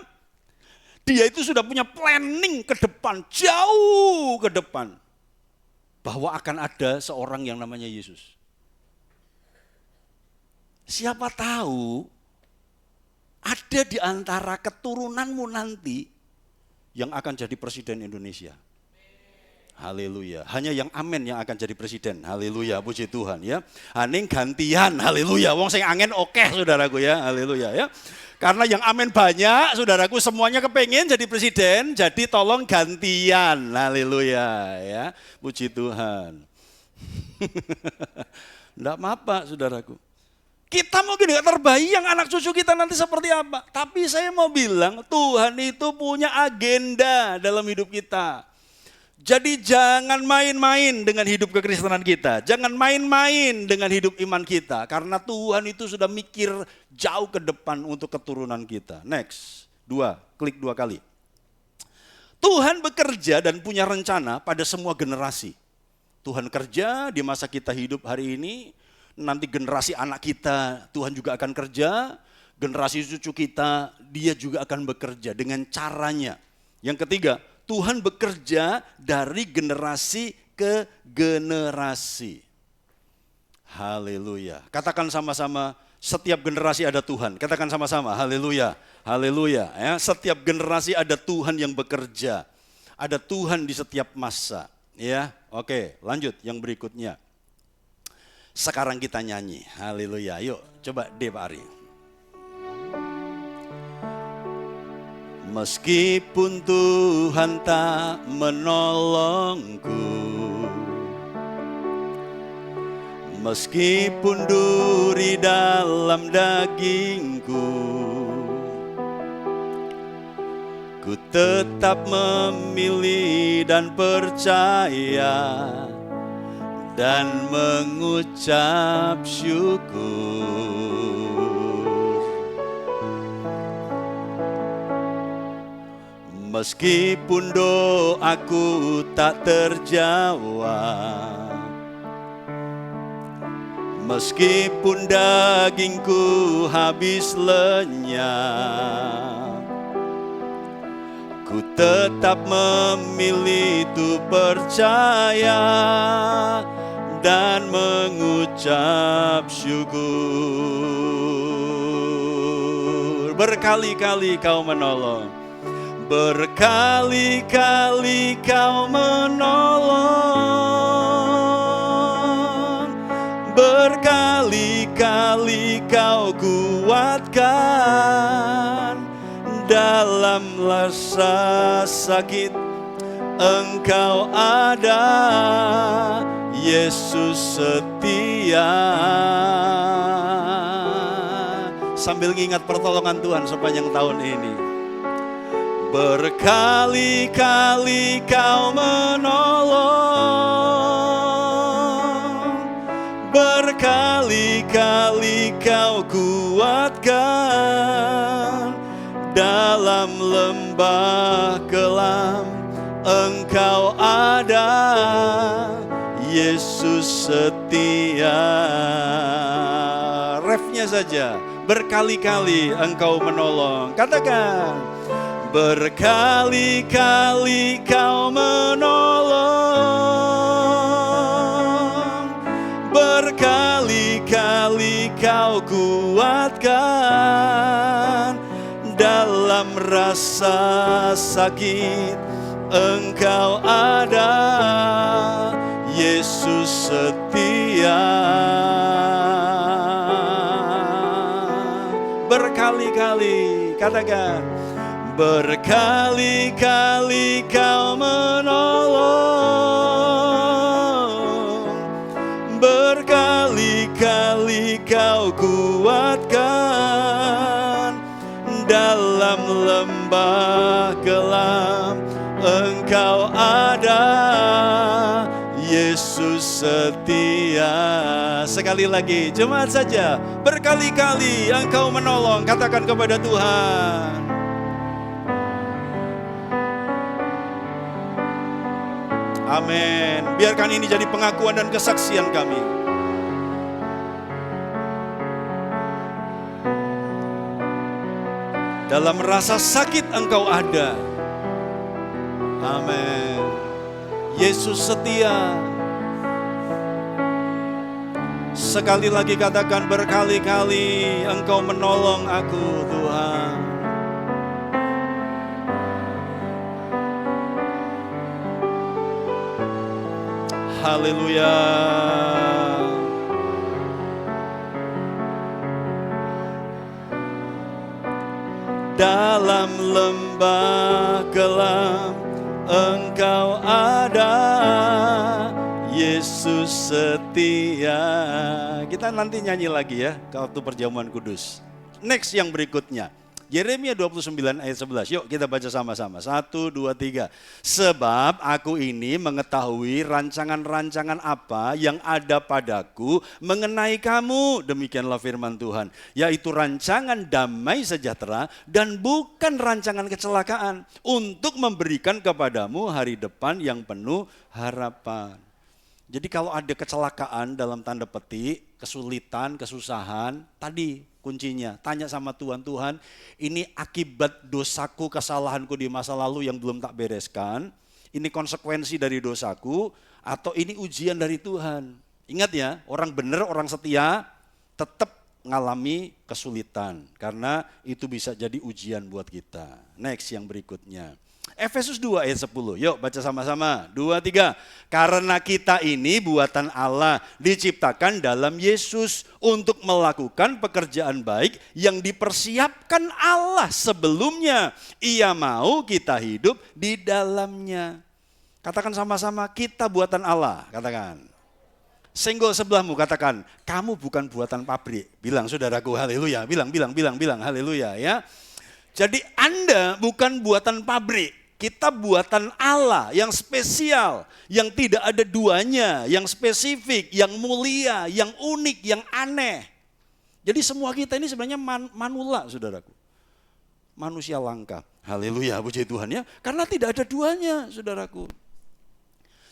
[SPEAKER 1] dia itu sudah punya planning ke depan, jauh ke depan. Bahwa akan ada seorang yang namanya Yesus. Siapa tahu ada di antara keturunanmu nanti yang akan jadi presiden Indonesia. Haleluya. Hanya yang amin yang akan jadi presiden. Haleluya, puji Tuhan ya. Aning gantian, haleluya. Wong sing angin oke, saudaraku ya. Haleluya ya. Karena yang amin banyak, saudaraku semuanya kepengen jadi presiden, jadi tolong gantian. Haleluya ya. Puji Tuhan. Enggak apa-apa, saudaraku. Kita mungkin gak terbayang anak cucu kita nanti seperti apa. Tapi saya mau bilang Tuhan itu punya agenda dalam hidup kita. Jadi jangan main-main dengan hidup kekristenan kita. Jangan main-main dengan hidup iman kita. Karena Tuhan itu sudah mikir jauh ke depan untuk keturunan kita. Next, klik 2 kali. Tuhan bekerja dan punya rencana pada semua generasi. Tuhan kerja di masa kita hidup hari ini. Nanti generasi anak kita Tuhan juga akan kerja. Generasi cucu kita dia juga akan bekerja dengan caranya. Yang ketiga, Tuhan bekerja dari generasi ke generasi. Haleluya. Katakan sama-sama, setiap generasi ada Tuhan. Katakan sama-sama, haleluya. Haleluya. Ya, setiap generasi ada Tuhan yang bekerja. Ada Tuhan di setiap masa. Ya, oke, lanjut yang berikutnya. Sekarang kita nyanyi. Haleluya. Yuk, coba deh Pak Ari. Meskipun Tuhan tak menolongku, meskipun duri dalam dagingku, ku tetap memilih dan percaya dan mengucap syukur. Meskipun doaku tak terjawab, meskipun dagingku habis lenyap, ku tetap memilih untuk percaya dan mengucap syukur. Berkali-kali kau menolong, berkali-kali kau menolong, berkali-kali kau kuatkan. Dalam rasa sakit Engkau ada, Yesus setia. Sambil ngingat pertolongan Tuhan sepanjang tahun ini. Berkali-kali kau menolong, berkali-kali kau kuatkan. Dalam lembah kelam Engkau ada, Yesus setia. Refnya saja, berkali-kali Engkau menolong. Katakan, berkali-kali kau menolong, berkali-kali kau kuatkan. Dalam rasa sakit Engkau ada, Yesus setia. Berkali-kali, katakan, berkali-kali kau menolong, berkali-kali kau kuatkan. Dalam lembah gelap Engkau ada, Yesus setia. Sekali lagi, jemaat saja, berkali-kali Engkau menolong. Katakan kepada Tuhan. Amin. Biarkan ini jadi pengakuan dan kesaksian kami. Dalam rasa sakit Engkau ada. Amin. Yesus setia. Sekali lagi katakan, berkali-kali Engkau menolong aku, Tuhan. Haleluya. Dalam lembah gelap Engkau ada, Yesus setia. Kita nanti nyanyi lagi ya, waktu perjamuan kudus. Next yang berikutnya, Yeremia 29 ayat 11. Yuk kita baca sama-sama. 1, 2, 3. Sebab aku ini mengetahui rancangan-rancangan apa yang ada padaku mengenai kamu. Demikianlah firman Tuhan. Yaitu rancangan damai sejahtera dan bukan rancangan kecelakaan. Untuk memberikan kepadamu hari depan yang penuh harapan. Jadi kalau ada kecelakaan dalam tanda petik, kesulitan, kesusahan, tadi kuncinya, tanya sama Tuhan, Tuhan ini akibat dosaku, kesalahanku di masa lalu yang belum tak bereskan, ini konsekuensi dari dosaku, atau ini ujian dari Tuhan. Ingat ya, orang benar, orang setia tetap ngalami kesulitan, karena itu bisa jadi ujian buat kita. Next yang berikutnya. Efesus 2 ayat 10, yuk baca sama-sama, 2, 3. Karena kita ini buatan Allah, diciptakan dalam Yesus untuk melakukan pekerjaan baik yang dipersiapkan Allah sebelumnya. Ia mau kita hidup di dalamnya. Katakan sama-sama, kita buatan Allah, katakan. Senggol sebelahmu, katakan, kamu bukan buatan pabrik. Bilang saudaraku, haleluya, bilang, haleluya ya. Jadi Anda bukan buatan pabrik. Kita buatan Allah yang spesial, yang tidak ada duanya, yang spesifik, yang mulia, yang unik, yang aneh. Jadi semua kita ini sebenarnya manula, saudaraku. Manusia langka. Haleluya, puji Tuhan ya. Karena tidak ada duanya, saudaraku.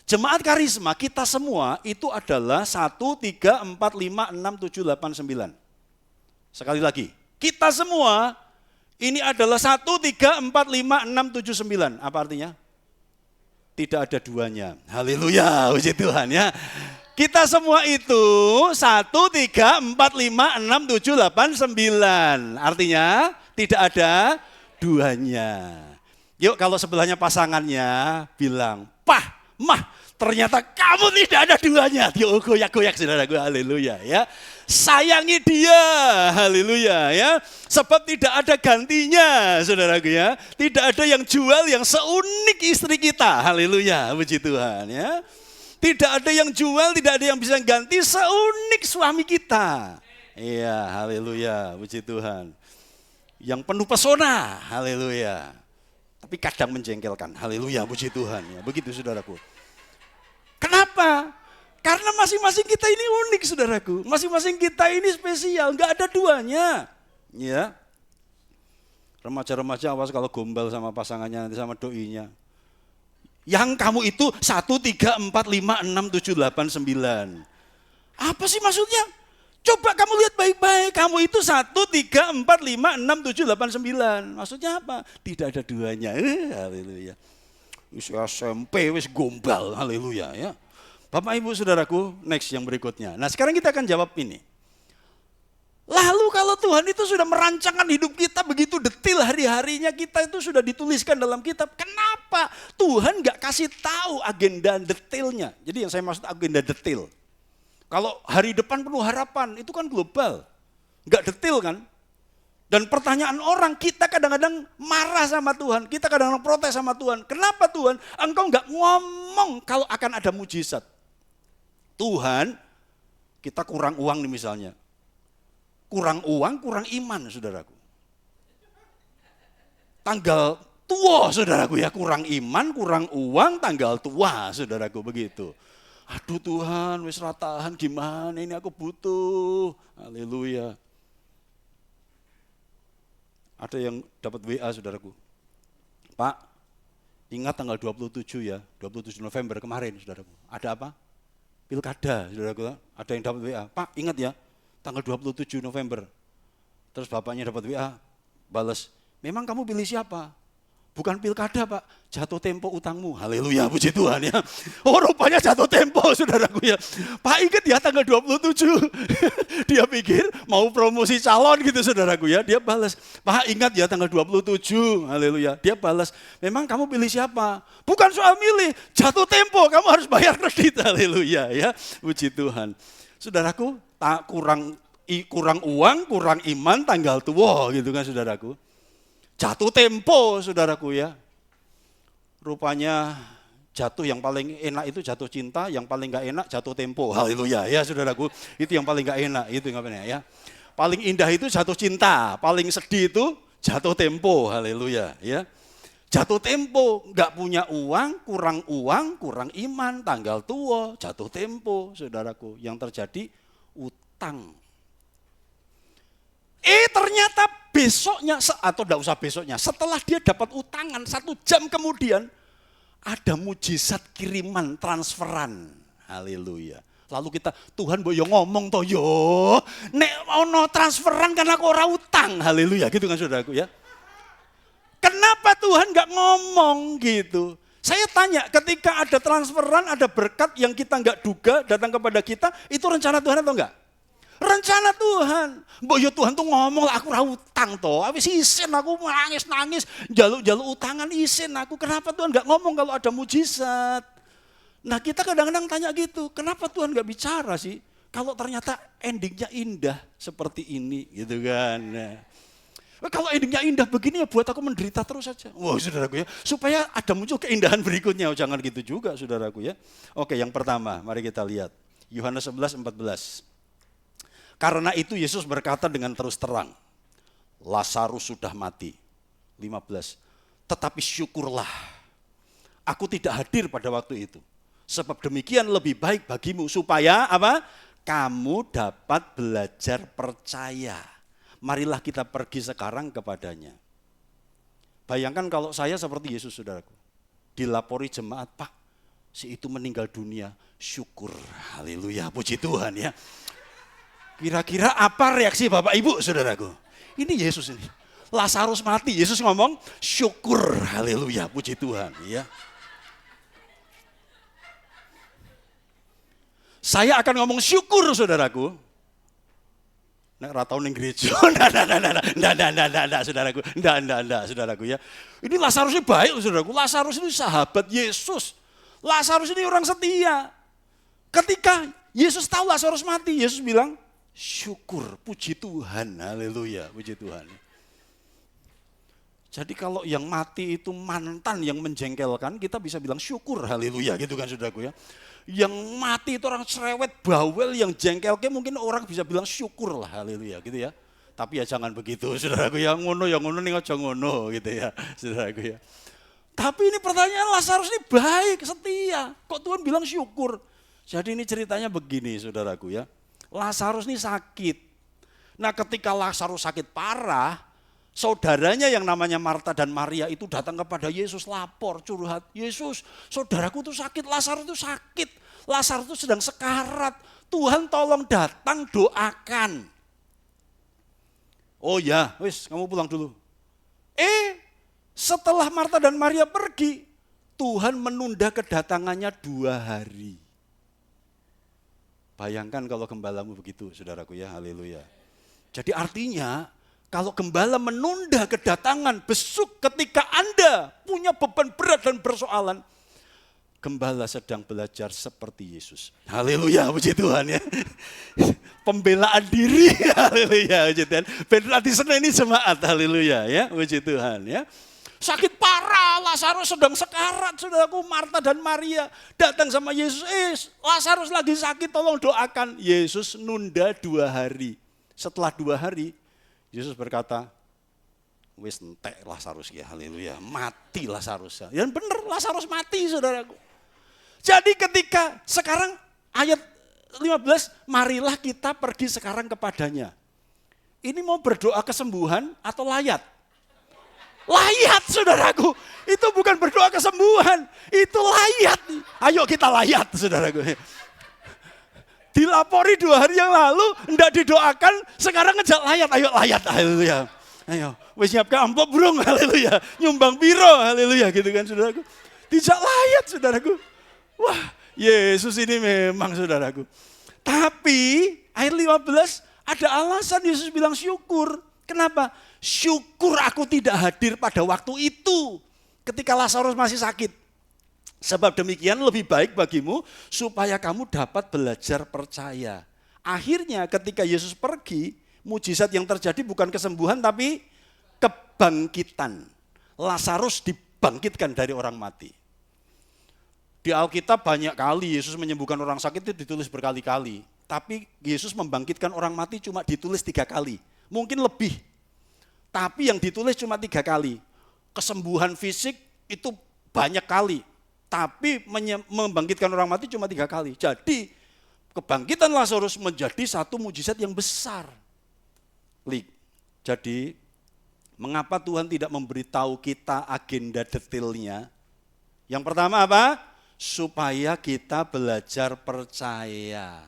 [SPEAKER 1] Jemaat karisma kita semua itu adalah 1, 3, 4, 5, 6, 7, 8, 9. Sekali lagi, kita semua ini adalah 1, 3, 4, 5, 6, 7, 9. Apa artinya? Tidak ada duanya. Haleluya, puji Tuhan ya. Kita semua itu 1, 3, 4, 5, 6, 7, 8, 9. Artinya tidak ada duanya. Yuk kalau sebelahnya pasangannya bilang, Pah, Mah, Ternyata kamu tidak ada duanya. Dia goyak-goyak saudaraku, haleluya ya. Sayangi dia, haleluya ya. Sebab tidak ada gantinya saudaraku ya. Tidak ada yang jual yang seunik istri kita, haleluya, puji Tuhan ya. Tidak ada yang jual, tidak ada yang bisa ganti seunik suami kita. Iya, haleluya, puji Tuhan. Yang penuh pesona, haleluya. Tapi kadang menjengkelkan, haleluya, puji Tuhan ya. Begitu saudaraku. Kenapa? Karena masing-masing kita ini unik saudaraku. Masing-masing kita ini spesial, enggak ada duanya. Ya. Remaja-remaja awas kalau gombal sama pasangannya nanti sama doinya. Yang kamu itu 1, 3, 4, 5, 6, 7, 8, 9. Apa sih maksudnya? Coba kamu lihat baik-baik. Kamu itu 1, 3, 4, 5, 6, 7, 8, 9. Maksudnya apa? Tidak ada duanya. Haleluya. Wis SMP, wis gombal, haleluya ya. Bapak Ibu Saudaraku, next yang berikutnya. Nah sekarang kita akan jawab ini. Lalu kalau Tuhan itu sudah merancangkan hidup kita begitu detil hari-harinya kita itu sudah dituliskan dalam kitab. Kenapa Tuhan gak kasih tahu agenda detailnya? Jadi yang saya maksud agenda detail. Kalau hari depan penuh harapan itu kan global. Gak detail kan? Dan pertanyaan orang, kita kadang-kadang marah sama Tuhan, kita kadang-kadang protes sama Tuhan. Kenapa Tuhan? Engkau enggak ngomong kalau akan ada mujizat. Tuhan, kita kurang uang nih misalnya. Kurang uang, kurang iman saudaraku. Tanggal tua saudaraku ya, kurang iman, kurang uang, tanggal tua saudaraku begitu. Aduh Tuhan, wis ratahan gimana ini aku butuh. Haleluya. Ada yang dapat WA saudaraku. Pak, ingat tanggal 27 ya, 27 November kemarin saudaraku. Ada apa? Pilkada saudaraku. Ada yang dapat WA. Pak, ingat ya, tanggal 27 November. Terus bapaknya dapat WA, balas, memang kamu pilih siapa? Bukan pilkada Pak, jatuh tempo utangmu. Haleluya, puji Tuhan ya. Oh rupanya jatuh tempo saudaraku ya. Pak ingat ya tanggal 27. Dia pikir mau promosi calon gitu saudaraku ya. Dia balas, Pak ingat ya tanggal 27. Haleluya. Dia balas, memang kamu pilih siapa? Bukan soal milih, jatuh tempo, kamu harus bayar kredit. Haleluya ya, puji Tuhan. Saudaraku, kurang uang, kurang iman, tanggal tua gitu kan saudaraku. Jatuh tempo saudaraku ya. Rupanya jatuh yang paling enak itu jatuh cinta, yang paling gak enak jatuh tempo. Haleluya ya saudaraku. Itu yang paling gak enak, itu yang enak ya. Paling indah itu jatuh cinta, paling sedih itu jatuh tempo. Haleluya ya. Jatuh tempo, gak punya uang, kurang iman, tanggal tua, jatuh tempo saudaraku. Yang terjadi utang. Ternyata besoknya, atau tidak usah besoknya, setelah dia dapat utangan 1 jam kemudian, ada mujizat kiriman, transferan. Haleluya. Lalu kita, Tuhan boyo ngomong toh yo, nek ono transferan karena aku ora utang. Haleluya, gitu kan saudaraku ya. Kenapa Tuhan gak ngomong gitu? Saya tanya, ketika ada transferan, ada berkat yang kita gak duga datang kepada kita, itu rencana Tuhan atau enggak? Rencana Tuhan. Mbok yo Tuhan tuh ngomong lah aku ra utang toh. Wis isin aku nangis-nangis, jaluk-jaluk utangan isin aku. Kenapa Tuhan enggak ngomong kalau ada mujizat? Nah, kita kadang-kadang tanya gitu, kenapa Tuhan enggak bicara sih? Kalau ternyata endingnya indah seperti ini gitu kan. Nah, kalau endingnya indah begini ya buat aku menderita terus saja. Wah, saudaraku ya, supaya ada muncul keindahan berikutnya. Oh, jangan gitu juga saudaraku ya. Oke, yang pertama, mari kita lihat. Yohanes 11:14. Karena itu Yesus berkata dengan terus terang, Lazarus sudah mati. 15. Tetapi syukurlah, aku tidak hadir pada waktu itu. Sebab demikian lebih baik bagimu supaya apa? Kamu dapat belajar percaya. Marilah kita pergi sekarang kepadanya. Bayangkan kalau saya seperti Yesus saudaraku. Dilapori jemaat, Pak, si itu meninggal dunia. Syukur, haleluya, puji Tuhan ya. Kira-kira apa reaksi Bapak Ibu saudaraku? Ini Yesus ini. Lazarus mati, Yesus ngomong syukur, haleluya, puji Tuhan ya. Saya akan ngomong syukur saudaraku. Nek ora tau ning gereja. Ndak saudaraku. Ndak saudaraku ya. Ini Lazarus ini baik saudaraku. Lazarus itu sahabat Yesus. Lazarus ini orang setia. Ketika Yesus tahu Lazarus mati, Yesus bilang, syukur, puji Tuhan, haleluya, puji Tuhan. Jadi kalau yang mati itu mantan yang menjengkelkan, kita bisa bilang syukur, haleluya, gitu kan saudaraku ya. Yang mati itu orang cerewet, bawel, yang jengkelke mungkin orang bisa bilang syukur lah, haleluya, gitu ya. Tapi ya jangan begitu, saudaraku, yang ngono nih aja ngono, gitu ya, saudaraku ya. Tapi ini pertanyaan, Lazarus ini baik, setia, kok Tuhan bilang syukur? Jadi ini ceritanya begini, saudaraku ya. Lazarus ini sakit. Nah ketika Lazarus sakit parah, saudaranya yang namanya Marta dan Maria itu datang kepada Yesus, lapor, curhat. Yesus, saudaraku tuh sakit, Lazarus itu sakit. Lazarus itu sedang sekarat. Tuhan tolong datang, doakan. Oh ya, wis kamu pulang dulu. Setelah Marta dan Maria pergi, Tuhan menunda kedatangannya 2 hari. Bayangkan kalau gembalamu begitu, saudaraku ya, haleluya. Jadi artinya, kalau gembala menunda kedatangan besok ketika Anda punya beban berat dan persoalan, gembala sedang belajar seperti Yesus. Haleluya, puji Tuhan ya. Pembelaan diri, haleluya, puji Tuhan. Berarti Senin ini jemaat, haleluya ya, puji Tuhan ya. Sakit parah, Lazarus sedang sekarat, saudaraku. Marta dan Maria datang sama Yesus, Lazarus lagi sakit, tolong doakan. Yesus nunda 2 hari. Setelah 2 hari, Yesus berkata, wis entek Lazarus ya, haleluya, mati Lazarus. Dan benar, Lazarus mati, saudaraku. Jadi ketika sekarang ayat 15, marilah kita pergi sekarang kepadanya. Ini mau berdoa kesembuhan atau layat? Layat, saudaraku. Itu bukan berdoa kesembuhan, itu layat. Ayo kita layat, saudaraku. Dilapori 2 hari yang lalu, enggak didoakan, sekarang ngejak layat. Ayo layat, haleluya. Ayo, wis nyiapkan amplop burung, haleluya. Nyumbang biro, haleluya, gitu kan saudaraku. Dijak layat, saudaraku. Wah, Yesus ini memang, saudaraku. Tapi ayat 15 ada alasan Yesus bilang syukur. Kenapa? Syukur aku tidak hadir pada waktu itu ketika Lazarus masih sakit. Sebab demikian lebih baik bagimu supaya kamu dapat belajar percaya. Akhirnya ketika Yesus pergi, mujizat yang terjadi bukan kesembuhan tapi kebangkitan. Lazarus dibangkitkan dari orang mati. Di Alkitab banyak kali Yesus menyembuhkan orang sakit itu ditulis berkali-kali. Tapi Yesus membangkitkan orang mati cuma ditulis 3 kali. Mungkin lebih. Tapi yang ditulis cuma 3 kali. Kesembuhan fisik itu banyak kali. Tapi membangkitkan orang mati cuma 3 kali. Jadi kebangkitan Lazarus menjadi satu mujizat yang besar. Jadi mengapa Tuhan tidak memberitahu kita agenda detailnya? Yang pertama apa? Supaya kita belajar percaya.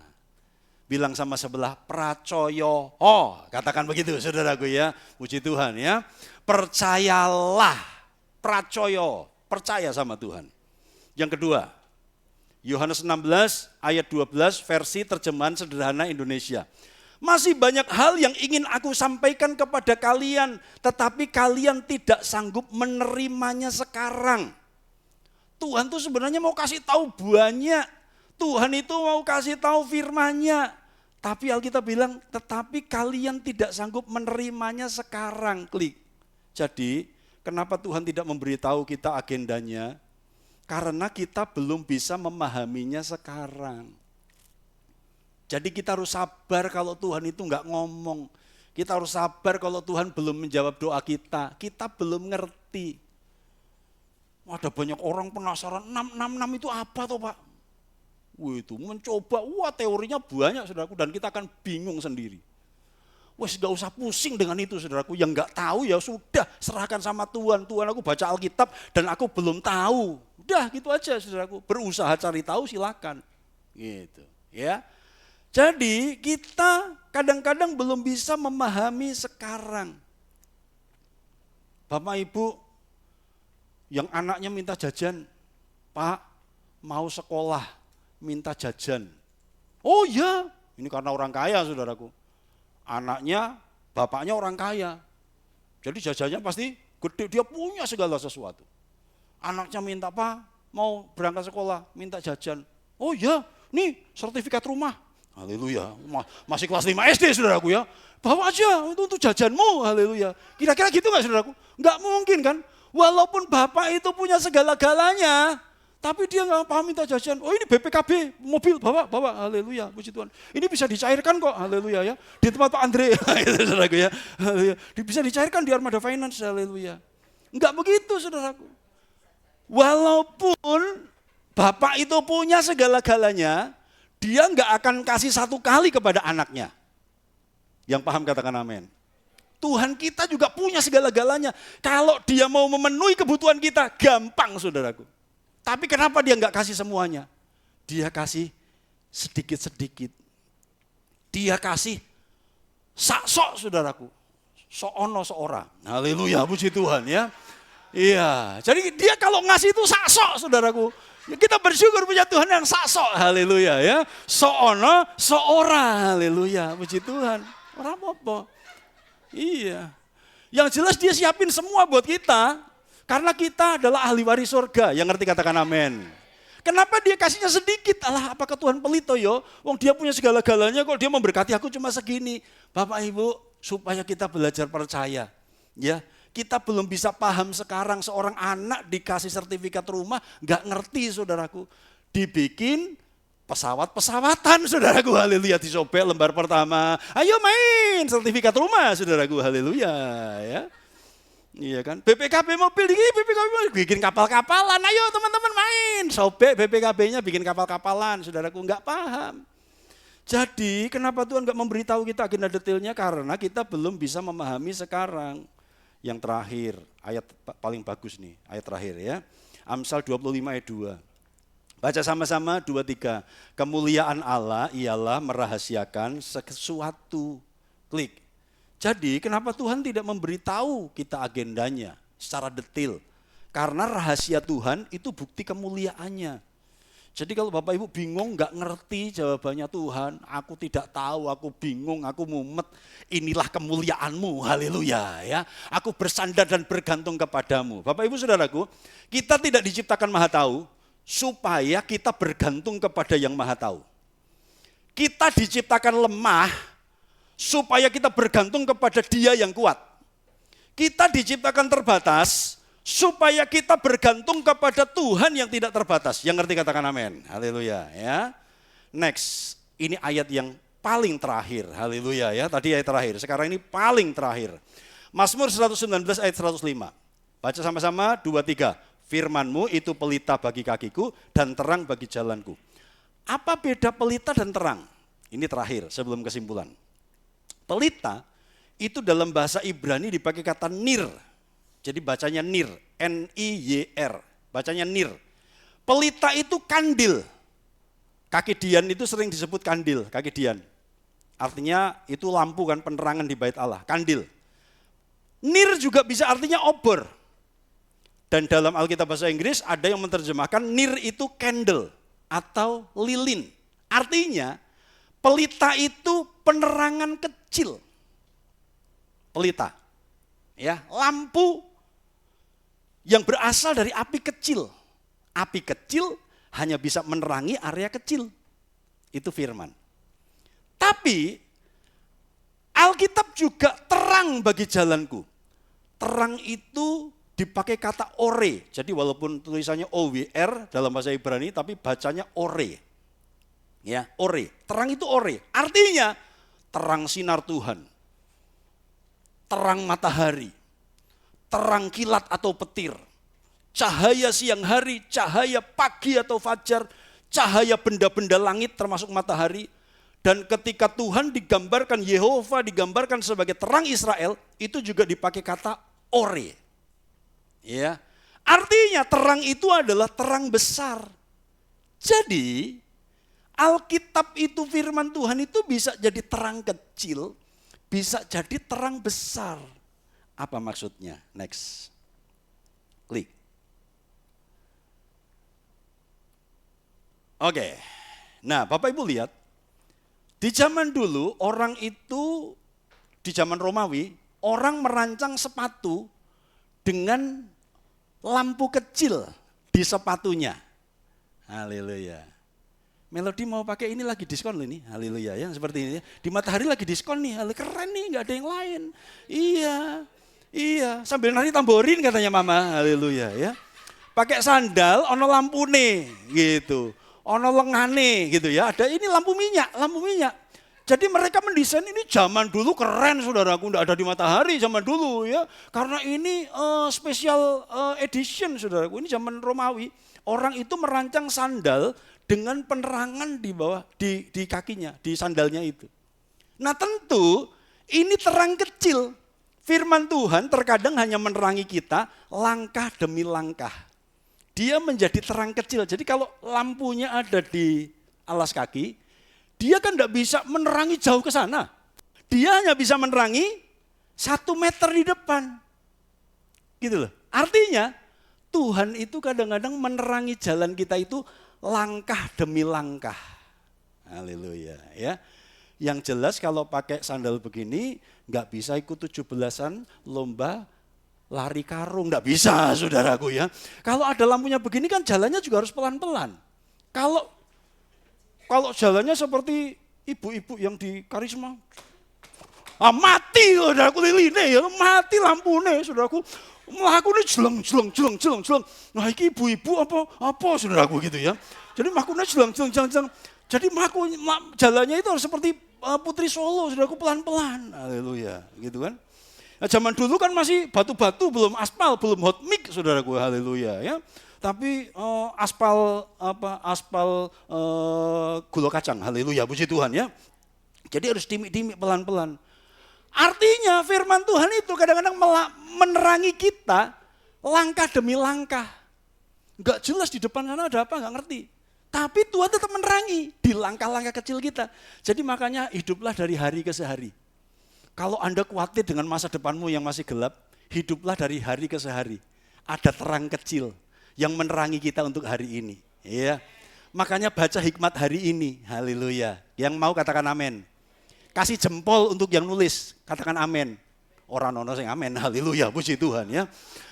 [SPEAKER 1] Bilang sama sebelah, pracoyo. Oh, katakan begitu saudaraku ya. Puji Tuhan ya. Percayalah, pracoyo. Percaya sama Tuhan. Yang kedua, Yohanes 16 ayat 12 versi terjemahan sederhana Indonesia. Masih banyak hal yang ingin aku sampaikan kepada kalian, tetapi kalian tidak sanggup menerimanya sekarang. Tuhan tuh sebenarnya mau kasih tahu banyak. Tuhan itu mau kasih tahu firman-Nya. Tapi Alkitab bilang, tetapi kalian tidak sanggup menerimanya sekarang. Jadi, kenapa Tuhan tidak memberitahu kita agendanya? Karena kita belum bisa memahaminya sekarang. Jadi kita harus sabar kalau Tuhan itu enggak ngomong. Kita harus sabar kalau Tuhan belum menjawab doa kita. Kita belum ngerti. Ada banyak orang penasaran, 666 itu apa toh Pak? Itu mencoba, teorinya banyak saudaraku, dan kita akan bingung sendiri. Wes gak usah pusing dengan itu saudaraku, yang gak tahu ya sudah serahkan sama Tuhan. Tuhan, aku baca Alkitab dan aku belum tahu. Udah gitu aja saudaraku, berusaha cari tahu silakan. Gitu ya. Jadi kita kadang-kadang belum bisa memahami sekarang. Bapak Ibu yang anaknya minta jajan, Pak mau sekolah, minta jajan. Oh iya, ini karena orang kaya saudaraku. Anaknya, bapaknya orang kaya. Jadi jajannya pasti gede, dia punya segala sesuatu. Anaknya minta, Pak mau berangkat sekolah, minta jajan. Oh ya, nih sertifikat rumah. Haleluya, masih kelas 5 SD saudaraku ya. Bawa aja untuk jajanmu, haleluya. Kira-kira gitu gak saudaraku? Gak mungkin kan? Walaupun bapak itu punya segala-galanya, tapi dia gak paham minta jajan. Oh ini BPKB, mobil, bawa, haleluya, puji Tuhan. Ini bisa dicairkan kok, haleluya ya. Di tempat Pak Andre, saudaraku ya. Haleluya. Bisa dicairkan di Armada Finance, haleluya. Enggak begitu saudaraku. Walaupun bapak itu punya segala-galanya, dia enggak akan kasih satu kali kepada anaknya. Yang paham katakan amin. Tuhan kita juga punya segala-galanya. Kalau dia mau memenuhi kebutuhan kita, gampang saudaraku. Tapi kenapa dia enggak kasih semuanya? Dia kasih sedikit-sedikit. Dia kasih sak-sok saudaraku. Sok-ono seorang. Haleluya, puji Tuhan ya. Iya, jadi dia kalau ngasih itu sak-sok saudaraku. Ya, kita bersyukur punya Tuhan yang sak-sok, haleluya ya. Sok-ono seorang, haleluya, puji Tuhan. Orang apa? Iya. Yang jelas dia siapin semua buat kita. Karena kita adalah ahli waris surga. Yang ngerti katakan amin. Kenapa dia kasihnya sedikit? Alah, apakah Tuhan pelit yo? Wong dia punya segala-galanya kok dia memberkati aku cuma segini. Bapak Ibu, supaya kita belajar percaya. Ya, kita belum bisa paham sekarang seorang anak dikasih sertifikat rumah, nggak ngerti saudaraku. Dibikin pesawat-pesawatan saudaraku, haleluya, disobek lembar pertama. Ayo main sertifikat rumah saudaraku, haleluya ya. Iya kan, BPKB mobil, bikin kapal-kapalan, ayo teman-teman main. Sobek BPKB-nya bikin kapal-kapalan, saudaraku nggak paham. Jadi kenapa Tuhan nggak memberitahu kita agenda detailnya? Karena kita belum bisa memahami sekarang. Yang terakhir, ayat paling bagus nih, ayat terakhir ya. Amsal 25 ayat 2. Baca sama-sama 2-3. Kemuliaan Allah ialah merahasiakan sesuatu. Klik. Jadi kenapa Tuhan tidak memberitahu kita agendanya secara detail? Karena rahasia Tuhan itu bukti kemuliaannya. Jadi kalau Bapak Ibu bingung, gak ngerti jawabannya Tuhan, aku tidak tahu, aku bingung, aku mumet, inilah kemuliaanmu, haleluya ya. Aku bersandar dan bergantung kepadamu. Bapak Ibu saudaraku, kita tidak diciptakan maha tahu, supaya kita bergantung kepada yang maha tahu. Kita diciptakan lemah, supaya kita bergantung kepada Dia yang kuat. Kita diciptakan terbatas, supaya kita bergantung kepada Tuhan yang tidak terbatas. Yang ngerti katakan amin. Haleluya ya. Next, ini ayat yang paling terakhir. Haleluya ya. Tadi ayat terakhir, sekarang ini paling terakhir. Mazmur 119 ayat 105. Baca sama-sama 2-3. Firman-Mu itu pelita bagi kakiku dan terang bagi jalanku. Apa beda pelita dan terang? Ini terakhir sebelum kesimpulan. Pelita itu dalam bahasa Ibrani dipakai kata nir. Jadi bacanya nir, N-I-Y-R, bacanya nir. Pelita itu kandil. Kaki dian itu sering disebut kandil, kaki dian. Artinya itu lampu kan, penerangan di bait Allah, kandil. Nir juga bisa artinya obor. Dan dalam Alkitab bahasa Inggris ada yang menerjemahkan nir itu candle atau lilin. Artinya pelita itu penerangan kecil. Pelita, ya, lampu yang berasal dari api kecil. Api kecil hanya bisa menerangi area kecil. Itu firman. Tapi Alkitab juga terang bagi jalanku. Terang itu dipakai kata ore. Jadi walaupun tulisannya OWR dalam bahasa Ibrani, tapi bacanya ore. Ya, ore. Terang itu ore. Artinya terang sinar Tuhan. Terang matahari. Terang kilat atau petir, cahaya siang hari, cahaya pagi atau fajar, cahaya benda-benda langit termasuk matahari. Dan ketika Tuhan digambarkan, Yehova digambarkan sebagai terang Israel, itu juga dipakai kata ore. Ya, artinya terang itu adalah terang besar. Jadi Alkitab itu firman Tuhan itu bisa jadi terang kecil, bisa jadi terang besar. Apa maksudnya? Next. Klik. Oke. Nah, Bapak Ibu lihat. Di zaman dulu orang itu, di zaman Romawi, orang merancang sepatu dengan lampu kecil. di sepatunya. Haleluya. Melodi mau pakai ini lagi diskon loh ini, haleluya ya, seperti ini ya. Di Matahari lagi diskon nih, keren nih, nggak ada yang lain. Iya, sambil nari tamborin katanya mama, haleluya ya. Pakai sandal, ono lampune gitu, ono lengane gitu ya. Ada ini lampu minyak. Jadi mereka mendesain ini zaman dulu keren saudaraku, nggak ada di Matahari zaman dulu ya. Karena ini special edition saudaraku, ini zaman Romawi. Orang itu merancang sandal dengan penerangan di bawah, di kakinya, di sandalnya itu. Nah tentu ini terang kecil. Firman Tuhan terkadang hanya menerangi kita langkah demi langkah. Dia menjadi terang kecil. Jadi kalau lampunya ada di alas kaki, dia kan tidak bisa menerangi jauh ke sana. Dia hanya bisa menerangi 1 meter di depan. Gitu loh. Artinya Tuhan itu kadang-kadang menerangi jalan kita itu langkah demi langkah. Haleluya ya. Yang jelas kalau pakai sandal begini nggak bisa ikut 17-an lomba lari karung, nggak bisa saudaraku ya. Kalau ada lampunya begini kan jalannya juga harus pelan-pelan. Kalau jalannya seperti ibu-ibu yang di Karisma, mati saudaraku liline ya, mati lampunya saudaraku. Melaku ini jeleng. Nah ini ibu-ibu apa saudaraku gitu ya. Jadi melakunya jeleng. Jadi jalannya itu harus seperti Putri Solo saudaraku, pelan-pelan. Haleluya gitu kan. Nah, zaman dulu kan masih batu-batu, belum aspal, belum hot mix saudaraku, haleluya ya. Tapi aspal gula kacang, haleluya, puji Tuhan ya. Jadi harus dimik-dimik pelan-pelan. Artinya firman Tuhan itu kadang-kadang menerangi kita langkah demi langkah. Enggak jelas di depan sana ada apa, enggak ngerti. Tapi Tuhan tetap menerangi di langkah-langkah kecil kita. Jadi makanya hiduplah dari hari ke sehari. Kalau Anda khawatir dengan masa depanmu yang masih gelap, hiduplah dari hari ke sehari. Ada terang kecil yang menerangi kita untuk hari ini. Ya. Makanya baca hikmat hari ini, haleluya. Yang mau katakan amin. Kasih jempol untuk yang nulis, katakan amin. Orang nono sing amin, haleluya, puji Tuhan ya.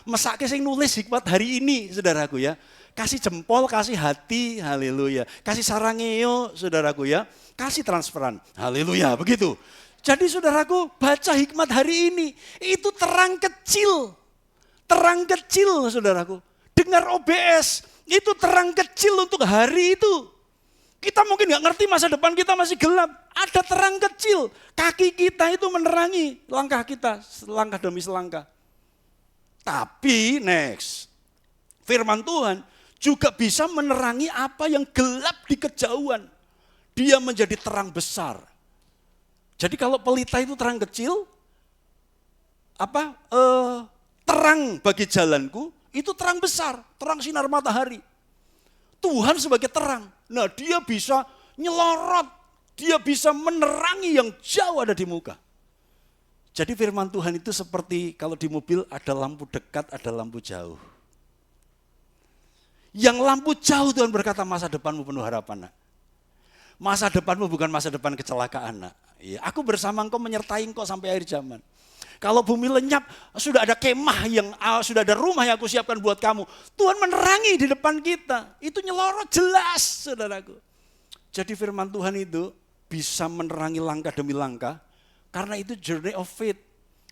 [SPEAKER 1] Mesake sing nulis hikmat hari ini, saudaraku ya. Kasih jempol, kasih hati, haleluya. Kasih sarangeo, saudaraku ya. Kasih transferan, haleluya, begitu. Jadi saudaraku, baca hikmat hari ini, itu terang kecil. Terang kecil, saudaraku. Dengar OBS, itu terang kecil untuk hari itu. Kita mungkin nggak ngerti masa depan kita masih gelap. Ada terang kecil. Kaki kita itu menerangi langkah kita. Selangkah demi selangkah. Tapi next. Firman Tuhan juga bisa menerangi apa yang gelap di kejauhan. Dia menjadi terang besar. Jadi kalau pelita itu terang kecil. Terang bagi jalanku. Itu terang besar. Terang sinar matahari. Tuhan sebagai terang. Nah dia bisa nyelorot, dia bisa menerangi yang jauh ada di muka. Jadi firman Tuhan itu seperti kalau di mobil ada lampu dekat, ada lampu jauh. Yang lampu jauh Tuhan berkata masa depanmu penuh harapan nak. Masa depanmu bukan masa depan kecelakaan nak. Ya, aku bersama engkau menyertai engkau sampai akhir zaman. Kalau bumi lenyap, sudah ada kemah sudah ada rumah yang aku siapkan buat kamu. Tuhan menerangi di depan kita. Itu nyelorot jelas, saudaraku. Jadi firman Tuhan itu bisa menerangi langkah demi langkah. Karena itu journey of faith.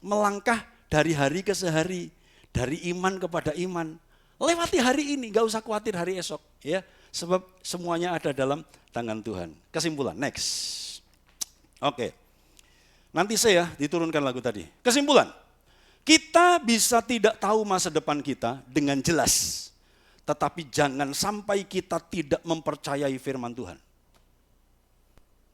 [SPEAKER 1] Melangkah dari hari ke sehari. Dari iman kepada iman. Lewati hari ini, gak usah khawatir hari esok. Ya, sebab semuanya ada dalam tangan Tuhan. Kesimpulan, next. Oke. Nanti saya diturunkan lagu tadi. Kesimpulan, kita bisa tidak tahu masa depan kita dengan jelas. Tetapi jangan sampai kita tidak mempercayai firman Tuhan.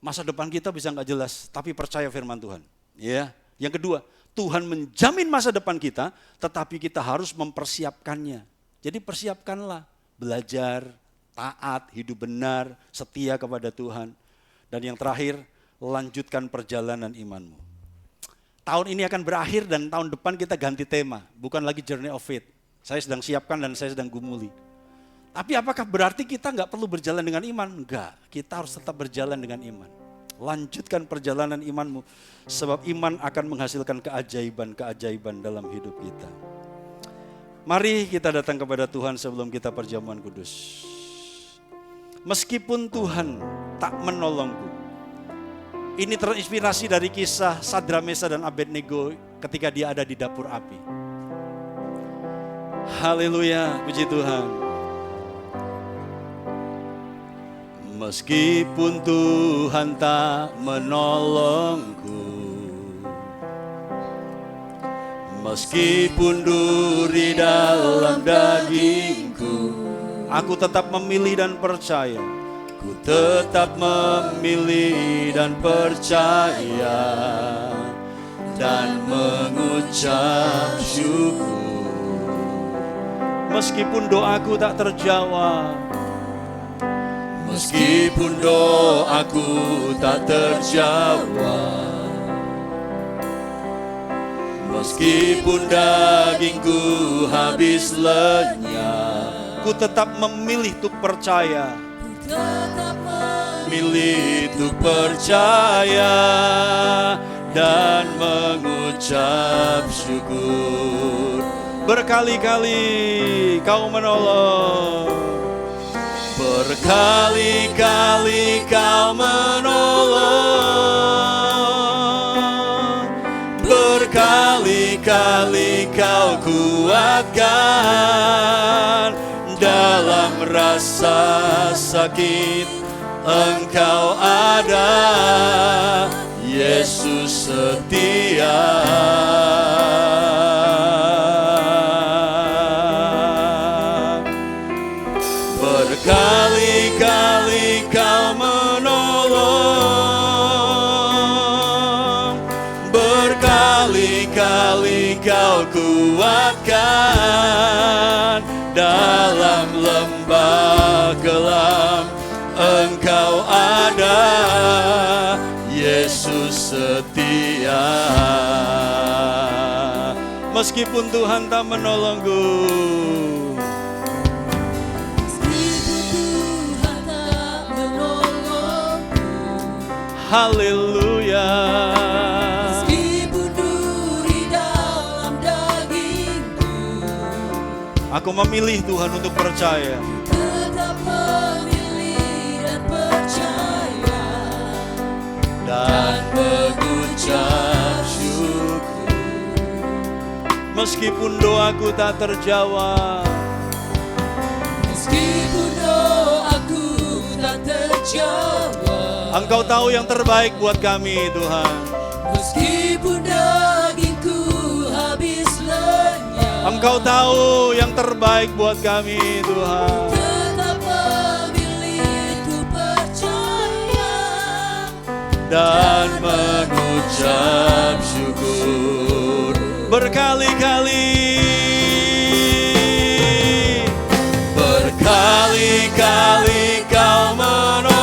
[SPEAKER 1] Masa depan kita bisa nggak jelas, tapi percaya firman Tuhan. Ya. Yang kedua, Tuhan menjamin masa depan kita, tetapi kita harus mempersiapkannya. Jadi persiapkanlah, belajar, taat, hidup benar, setia kepada Tuhan. Dan yang terakhir, lanjutkan perjalanan imanmu. Tahun ini akan berakhir dan tahun depan kita ganti tema. Bukan lagi journey of faith. Saya sedang siapkan dan saya sedang gumuli. Tapi apakah berarti kita nggak perlu berjalan dengan iman? Enggak, kita harus tetap berjalan dengan iman. Lanjutkan perjalanan imanmu. Sebab iman akan menghasilkan keajaiban-keajaiban dalam hidup kita. Mari kita datang kepada Tuhan sebelum kita perjamuan kudus. Meskipun Tuhan tak menolongku. Ini terinspirasi dari kisah Sadra, Mesa, dan Abednego ketika dia ada di dapur api. Haleluya, puji Tuhan. Meskipun Tuhan tak menolongku, meskipun duri dalam dagingku, aku tetap memilih dan percaya. Ku tetap memilih dan percaya dan mengucap syukur. Meskipun doaku tak terjawab, meskipun doaku tak terjawab, meskipun dagingku habis lenyap, ku tetap memilih untuk percaya. Memilih untuk percaya dan mengucap syukur. Berkali-kali kau menolong, berkali-kali kau menolong, berkali-kali kau kuatkan. Dalam rasa sakit Engkau ada, Yesus setia. Berkali-kali kau menolong, berkali-kali kau kuatkan. Dalam lembah gelap Engkau ada, Yesus setia. Meskipun Tuhan tak menolongku, meskipun Tuhan tak menolongku, haleluya. Aku memilih Tuhan untuk percaya. Tetap memilih dan percaya dan mengucap syukur. Meskipun doaku tak terjawab, meskipun doaku tak terjawab, Engkau tahu yang terbaik buat kami, Tuhan. Meskipun dagingku habis lenyap, Engkau tahu yang terbaik buat kami, Tuhan. Tetap memilih untuk percaya dan mengucap syukur. Berkali-kali, berkali-kali kau menolong,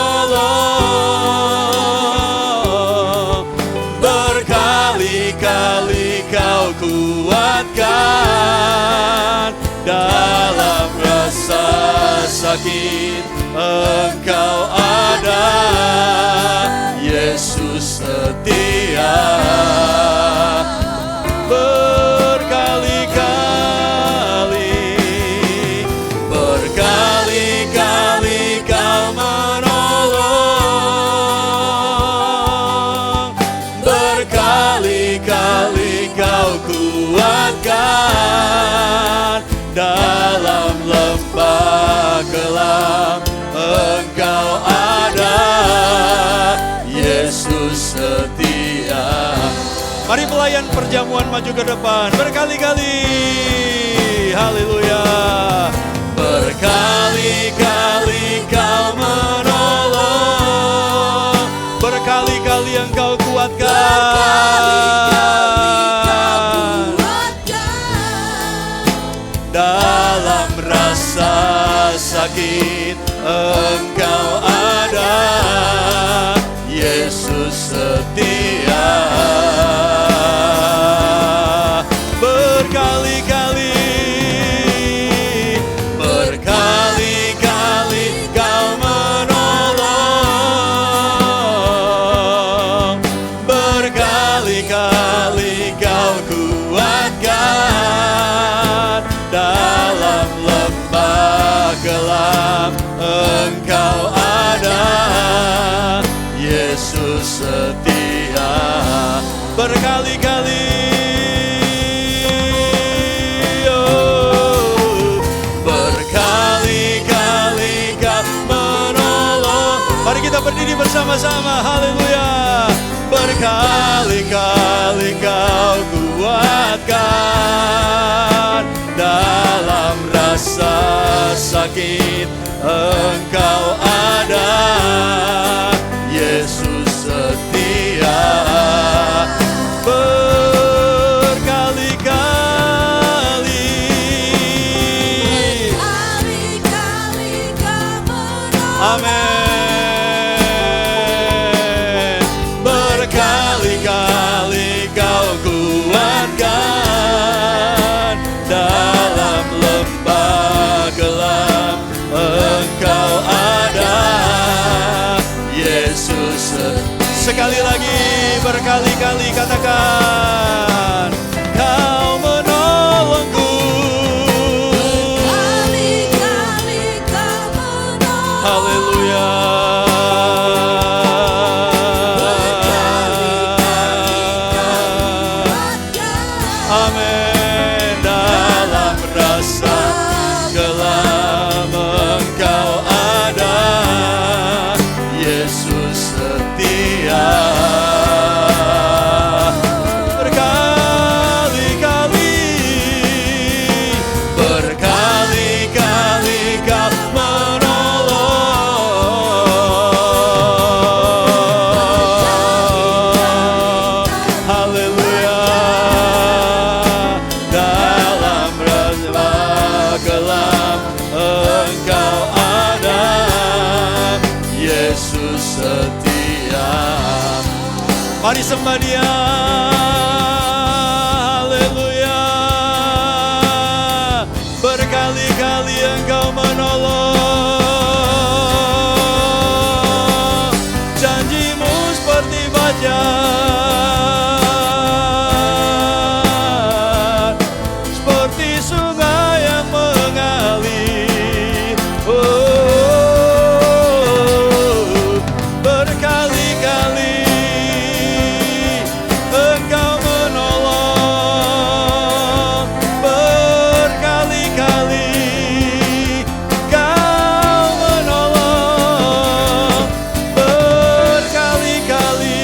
[SPEAKER 1] berkali-kali kau kuatkan. Dalam rasa sakit Engkau ada, Yesus setia. Berkali-kali, berkali-kali kau menolong, berkali-kali kau kuatkan. Dalam lembah gelap Engkau ada, Yesus setia. Mari pelayan perjamuan maju ke depan berkali-kali. Haleluya. Berkali-kali kau menolong, berkali-kali Engkau kuatkan. Dalam rasa sakit Engkau ada, Yesus setia. Berkali-kali, berkali-kali kau menolong, berkali-kali kau kuatkan. Yesus setia berkali-kali. Berkali-kali Kau menolong. Mari kita berdiri bersama-sama. Haleluya. Berkali-kali Kau kuatkan, dalam rasa sakit Engkau ada. Yesus setia berkali-kali.
[SPEAKER 2] Berkali-kali Kau menolong.
[SPEAKER 1] Amin. Berkali-kali Kau kuatkan, dalam lembah gelap Engkau ada. Yesus sekali lagi, berkali-kali katakan, Kau menolongku.
[SPEAKER 2] Berkali-kali Kau menolong.
[SPEAKER 1] Haleluya. Amin. Dalam rasa gelap Engkau ada. Yesus setia berkali-kali. Berkali-kali Kau menolong. Haleluya. Dalam rasa gelap Engkau ada. Yesus setia. Mari sembah Dia. Haleluya. Berkali-kali Engkau menolong. Janji-Mu seperti fajar, seperti sungai yang mengalir. Berkali-kali Engkau menolong. Berkali-kali Kau menolong. Berkali-kali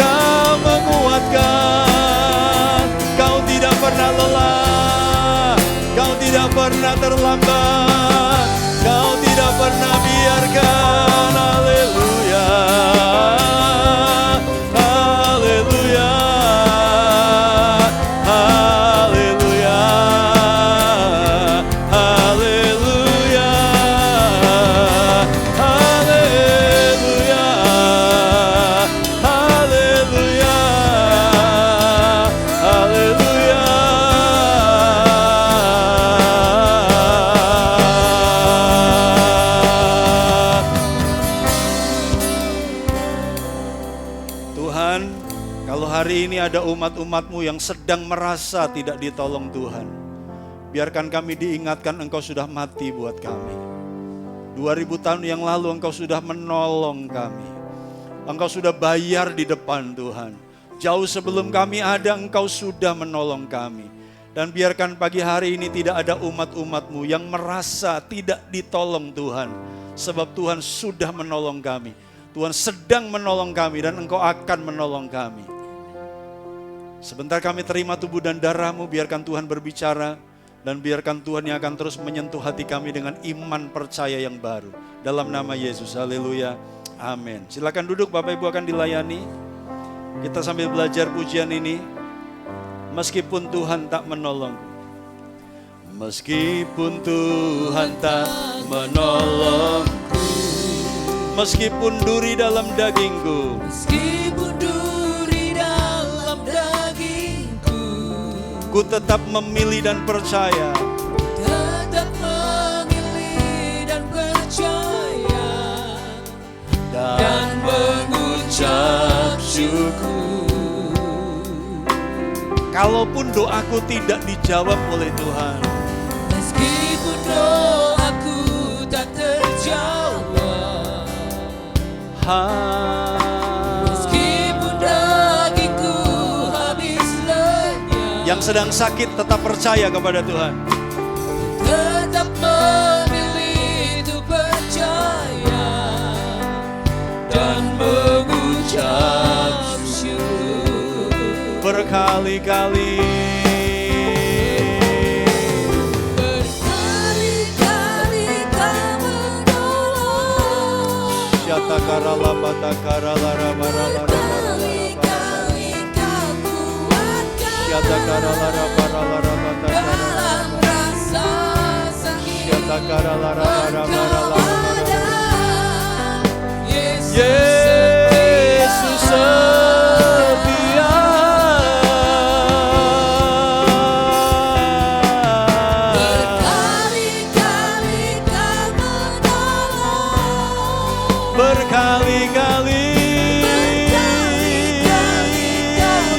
[SPEAKER 1] Kau menguatkan. Kau tidak pernah lelah, Kau tidak pernah terlambat, Kau tidak pernah biarkan. Haleluya. Haleluya. Haleluya. Haleluya. Haleluya. Haleluya. Haleluya. Tuhan, kalau hari ini ada umat-umat-Mu yang sedang merasa tidak ditolong Tuhan, biarkan kami diingatkan Engkau sudah mati buat kami. 2000 tahun yang lalu Engkau sudah menolong kami. Engkau sudah bayar di depan Tuhan. Jauh sebelum kami ada, Engkau sudah menolong kami. Dan biarkan pagi hari ini tidak ada umat-umat-Mu yang merasa tidak ditolong Tuhan. Sebab Tuhan sudah menolong kami. Tuhan sedang menolong kami dan Engkau akan menolong kami. Sebentar kami terima tubuh dan darah-Mu, biarkan Tuhan berbicara. Dan biarkan Tuhan yang akan terus menyentuh hati kami dengan iman percaya yang baru. Dalam nama Yesus, haleluya, amin. Silakan duduk, Bapak Ibu akan dilayani. Kita sambil belajar pujian ini. Meskipun Tuhan tak menolong. Meskipun Tuhan tak menolongku, meskipun duri dalam dagingku,
[SPEAKER 2] Meskipun duri dalam dagingku,
[SPEAKER 1] ku tetap memilih dan percaya.
[SPEAKER 2] tetap memilih dan percaya, dan mengucap syukur.
[SPEAKER 1] Kalaupun doaku tidak dijawab oleh Tuhan,
[SPEAKER 2] Meskipun doaku tak terjawab,
[SPEAKER 1] sedang sakit tetap percaya kepada Tuhan.
[SPEAKER 2] Tetap memilih untuk percaya dan mengucap syukur.
[SPEAKER 1] Berkali-kali
[SPEAKER 2] Kau menolong.
[SPEAKER 1] Yatakarala batakarala rabarala
[SPEAKER 2] Berkali-kali Kau kuatkan
[SPEAKER 1] Yatakarala rabarala rabatakara
[SPEAKER 2] dalam rasa sakit.
[SPEAKER 1] Yatakarala rabarala
[SPEAKER 2] Yesus
[SPEAKER 1] Yesus setia.
[SPEAKER 2] berkali-kali Kau menolong.
[SPEAKER 1] Berkali-kali
[SPEAKER 2] Kau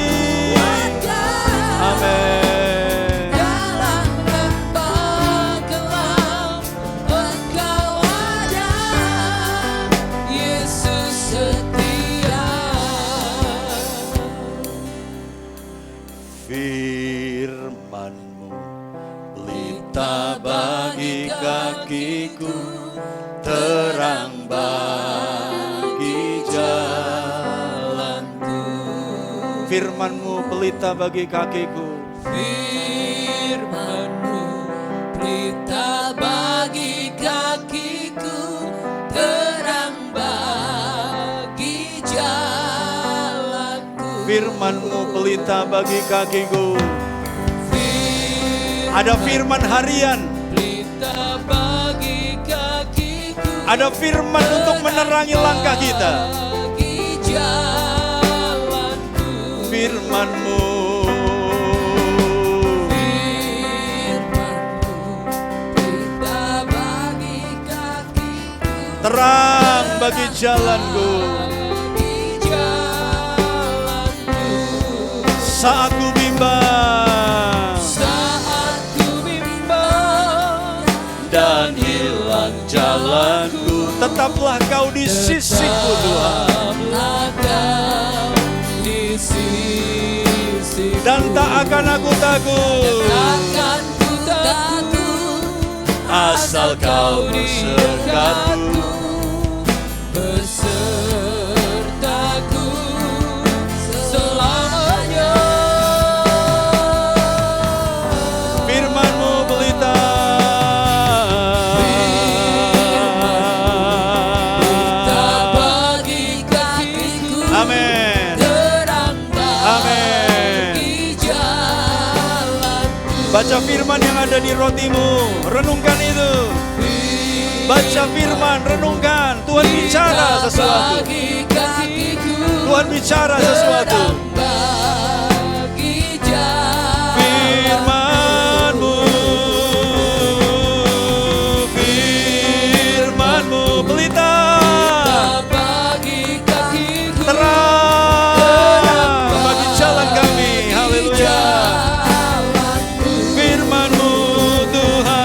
[SPEAKER 2] kuatkan
[SPEAKER 1] Amin.
[SPEAKER 2] dalam lembah gelap. Engkau ada, Yesus setia.
[SPEAKER 1] Firman-Mu pelita bagi kakiku, terang bagi jalanku. Firman-Mu pelita bagi kakiku,
[SPEAKER 2] Firman-Mu pelita bagi kakiku, terang bagi jalanku.
[SPEAKER 1] Firman-Mu pelita bagi kakiku. Ada firman harian,
[SPEAKER 2] Pelita bagi kakiku,
[SPEAKER 1] ada firman untuk menerangi langkah kita.
[SPEAKER 2] bagi jalanku.
[SPEAKER 1] Firman-Mu
[SPEAKER 2] Firman-Mu pelita bagi kakiku,
[SPEAKER 1] terang bagi jalanku.
[SPEAKER 2] bagi jalanku.
[SPEAKER 1] Saat ku bimbang
[SPEAKER 2] Saat ku bimbang
[SPEAKER 1] dan hilang jalanku, tetaplah Kau di sisiku Tuhan.
[SPEAKER 2] tetaplah Kau di sisiku.
[SPEAKER 1] Dan tak akan aku takut,
[SPEAKER 2] Takkan ku takut
[SPEAKER 1] asal Kau
[SPEAKER 2] di
[SPEAKER 1] bersertatu.
[SPEAKER 2] besertaku selamanya.
[SPEAKER 1] Firman-Mu pelita
[SPEAKER 2] Pelita bagi kakiku,
[SPEAKER 1] Amin.
[SPEAKER 2] terang
[SPEAKER 1] Amin.
[SPEAKER 2] bagi jalanku.
[SPEAKER 1] Baca firman yang ada di rotimu, renungkan itu. Baca firman, renungkan. Tuhan bicara sesuatu.
[SPEAKER 2] Bagi kakiku,
[SPEAKER 1] Tuhan bicara sesuatu.
[SPEAKER 2] bagi jalanku.
[SPEAKER 1] Firman-Mu, firman-Mu pelita
[SPEAKER 2] Bagi kakiku,
[SPEAKER 1] terang bagi jalan kami. Haleluya.
[SPEAKER 2] jalanku.
[SPEAKER 1] Firman-Mu Tuhan.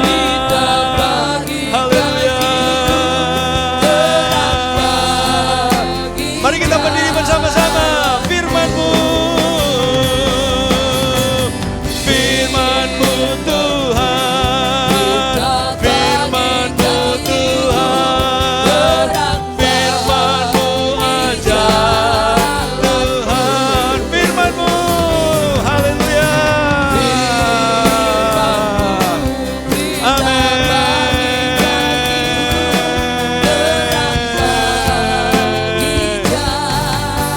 [SPEAKER 2] Pelita bagi
[SPEAKER 1] Haleluya.
[SPEAKER 2] bagi
[SPEAKER 1] Mari kita berdiri bersama-sama. Firman-Mu, firman-Mu Tuhan, firman-Mu Tuhan, firman-Mu ajar Tuhan, firman-Mu, haleluya. Amin.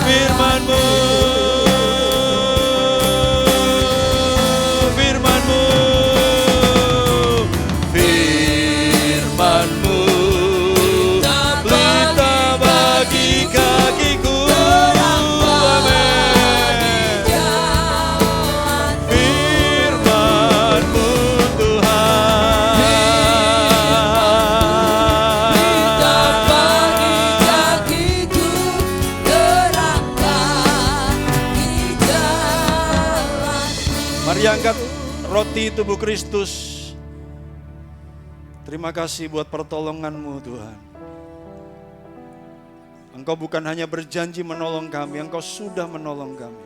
[SPEAKER 1] Firman-Mu, firman-Mu, firman-Mu, pelita bagi kakiku. Amin. Firman-Mu Tuhan.
[SPEAKER 2] bagi kakiku, terang bagi jalanku.
[SPEAKER 1] Mari angkat roti tubuh Kristus. Terima kasih buat pertolongan-Mu Tuhan. Engkau bukan hanya berjanji menolong kami, Engkau sudah menolong kami.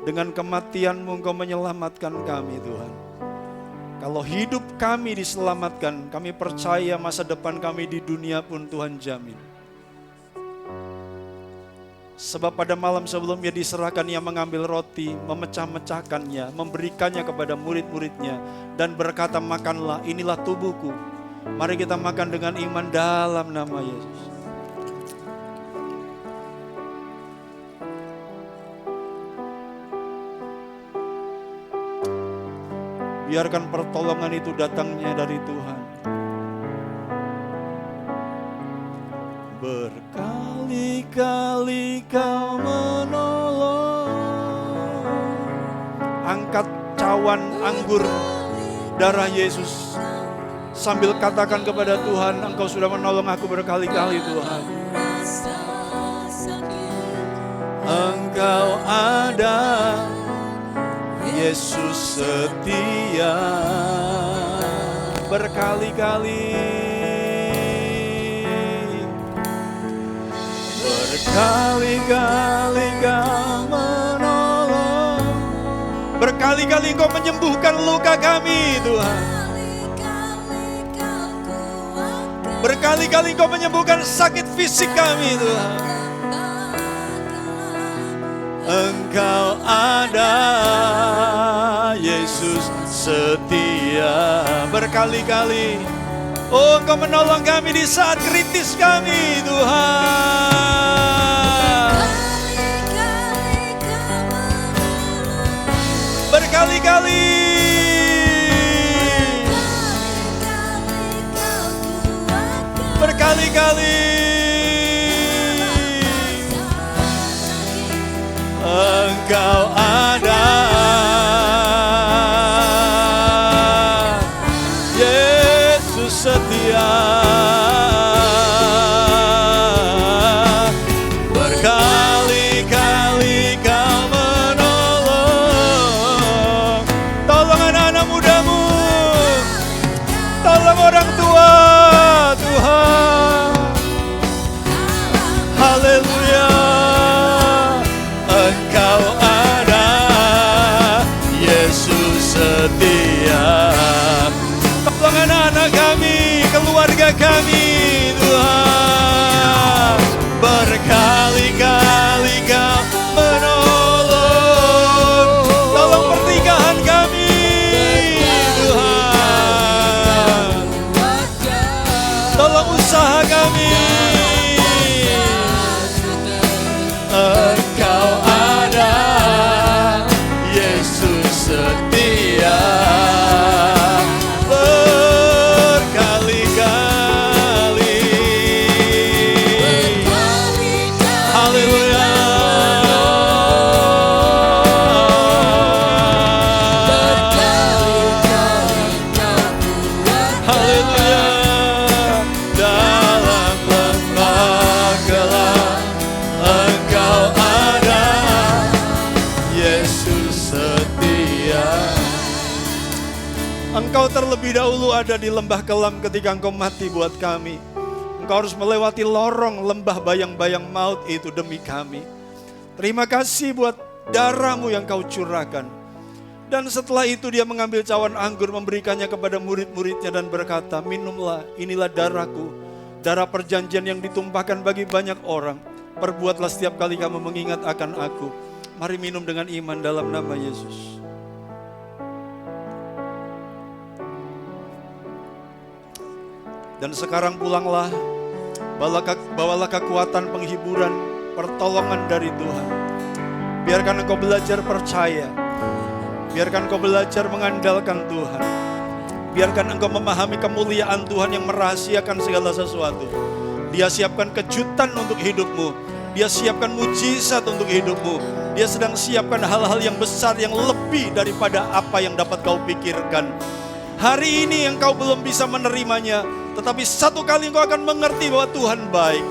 [SPEAKER 1] Dengan kematian-Mu Engkau menyelamatkan kami Tuhan. Kalau hidup kami diselamatkan, kami percaya masa depan kami di dunia pun Tuhan jamin. Sebab pada malam sebelumnya diserahkan, Ia mengambil roti, memecah-mecahkannya, memberikannya kepada murid-muridnya, dan berkata, makanlah, inilah tubuhku. Mari kita makan dengan iman dalam nama Yesus. Biarkan pertolongan itu datangnya dari Tuhan. Berkali-kali Kau menolong. Angkat cawan anggur darah Yesus sambil katakan kepada Tuhan, Engkau sudah menolong aku berkali-kali Tuhan. Engkau ada, Yesus setia. Berkali-kali, berkali-kali Kau menolong. Berkali-kali Engkau menyembuhkan luka kami Tuhan. Berkali-kali Engkau menyembuhkan sakit fisik kami Tuhan. Engkau ada, Yesus setia. Berkali-kali, oh Engkau menolong kami di saat kritis kami Tuhan. Berkali-kali, berkali-kali Engkau ada, Yesus setia. Berkali-kali Kau menolong. Tolong anak-anak mudamu, tolong orang tua Tuhan. Haleluya. Engkau ada, Yesus setia. Tolong anak-anak kami, keluarga kami Tuhan. Berkali-kali Kau menolong. Tolong pernikahan kami Tuhan. Tolong usaha kami. Engkau ada, Yesus setia. Berkali-kali, haleluya. Haleluya. Dalam lembah gelap Engkau ada, Yesus setia. Engkau terlebih dahulu ada di lembah kelam ketika Engkau mati buat kami. Engkau harus melewati lorong lembah bayang-bayang maut itu demi kami. Terima kasih buat darah-Mu yang Kau curahkan. Dan setelah itu Dia mengambil cawan anggur, memberikannya kepada murid-muridnya dan berkata, minumlah, inilah darahku, darah perjanjian yang ditumpahkan bagi banyak orang. Perbuatlah setiap kali kamu mengingat akan aku. Mari minum dengan iman dalam nama Yesus. Dan sekarang pulanglah, bawalah kekuatan, penghiburan, pertolongan dari Tuhan. Biarkan engkau belajar percaya. Biarkan engkau belajar mengandalkan Tuhan. Biarkan engkau memahami kemuliaan Tuhan yang merahasiakan segala sesuatu. Dia siapkan kejutan untuk hidupmu. Dia siapkan mujizat untuk hidupmu. Dia sedang siapkan hal-hal yang besar yang lebih daripada apa yang dapat kau pikirkan. Hari ini engkau belum bisa menerimanya, tetapi satu kali engkau akan mengerti bahwa Tuhan baik.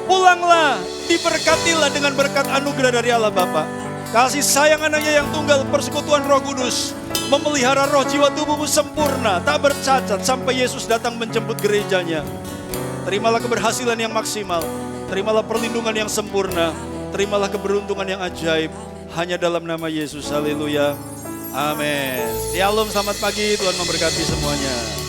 [SPEAKER 1] Pulanglah, diberkatilah dengan berkat anugerah dari Allah Bapa. Kasih sayang anaknya yang tunggal, persekutuan Roh Kudus, memelihara roh jiwa tubuhmu sempurna, tak bercacat sampai Yesus datang menjemput gerejanya. Terimalah keberhasilan yang maksimal. terimalah perlindungan yang sempurna, terimalah keberuntungan yang ajaib. Hanya dalam nama Yesus, haleluya. Amin. Shalom, selamat pagi, Tuhan memberkati semuanya.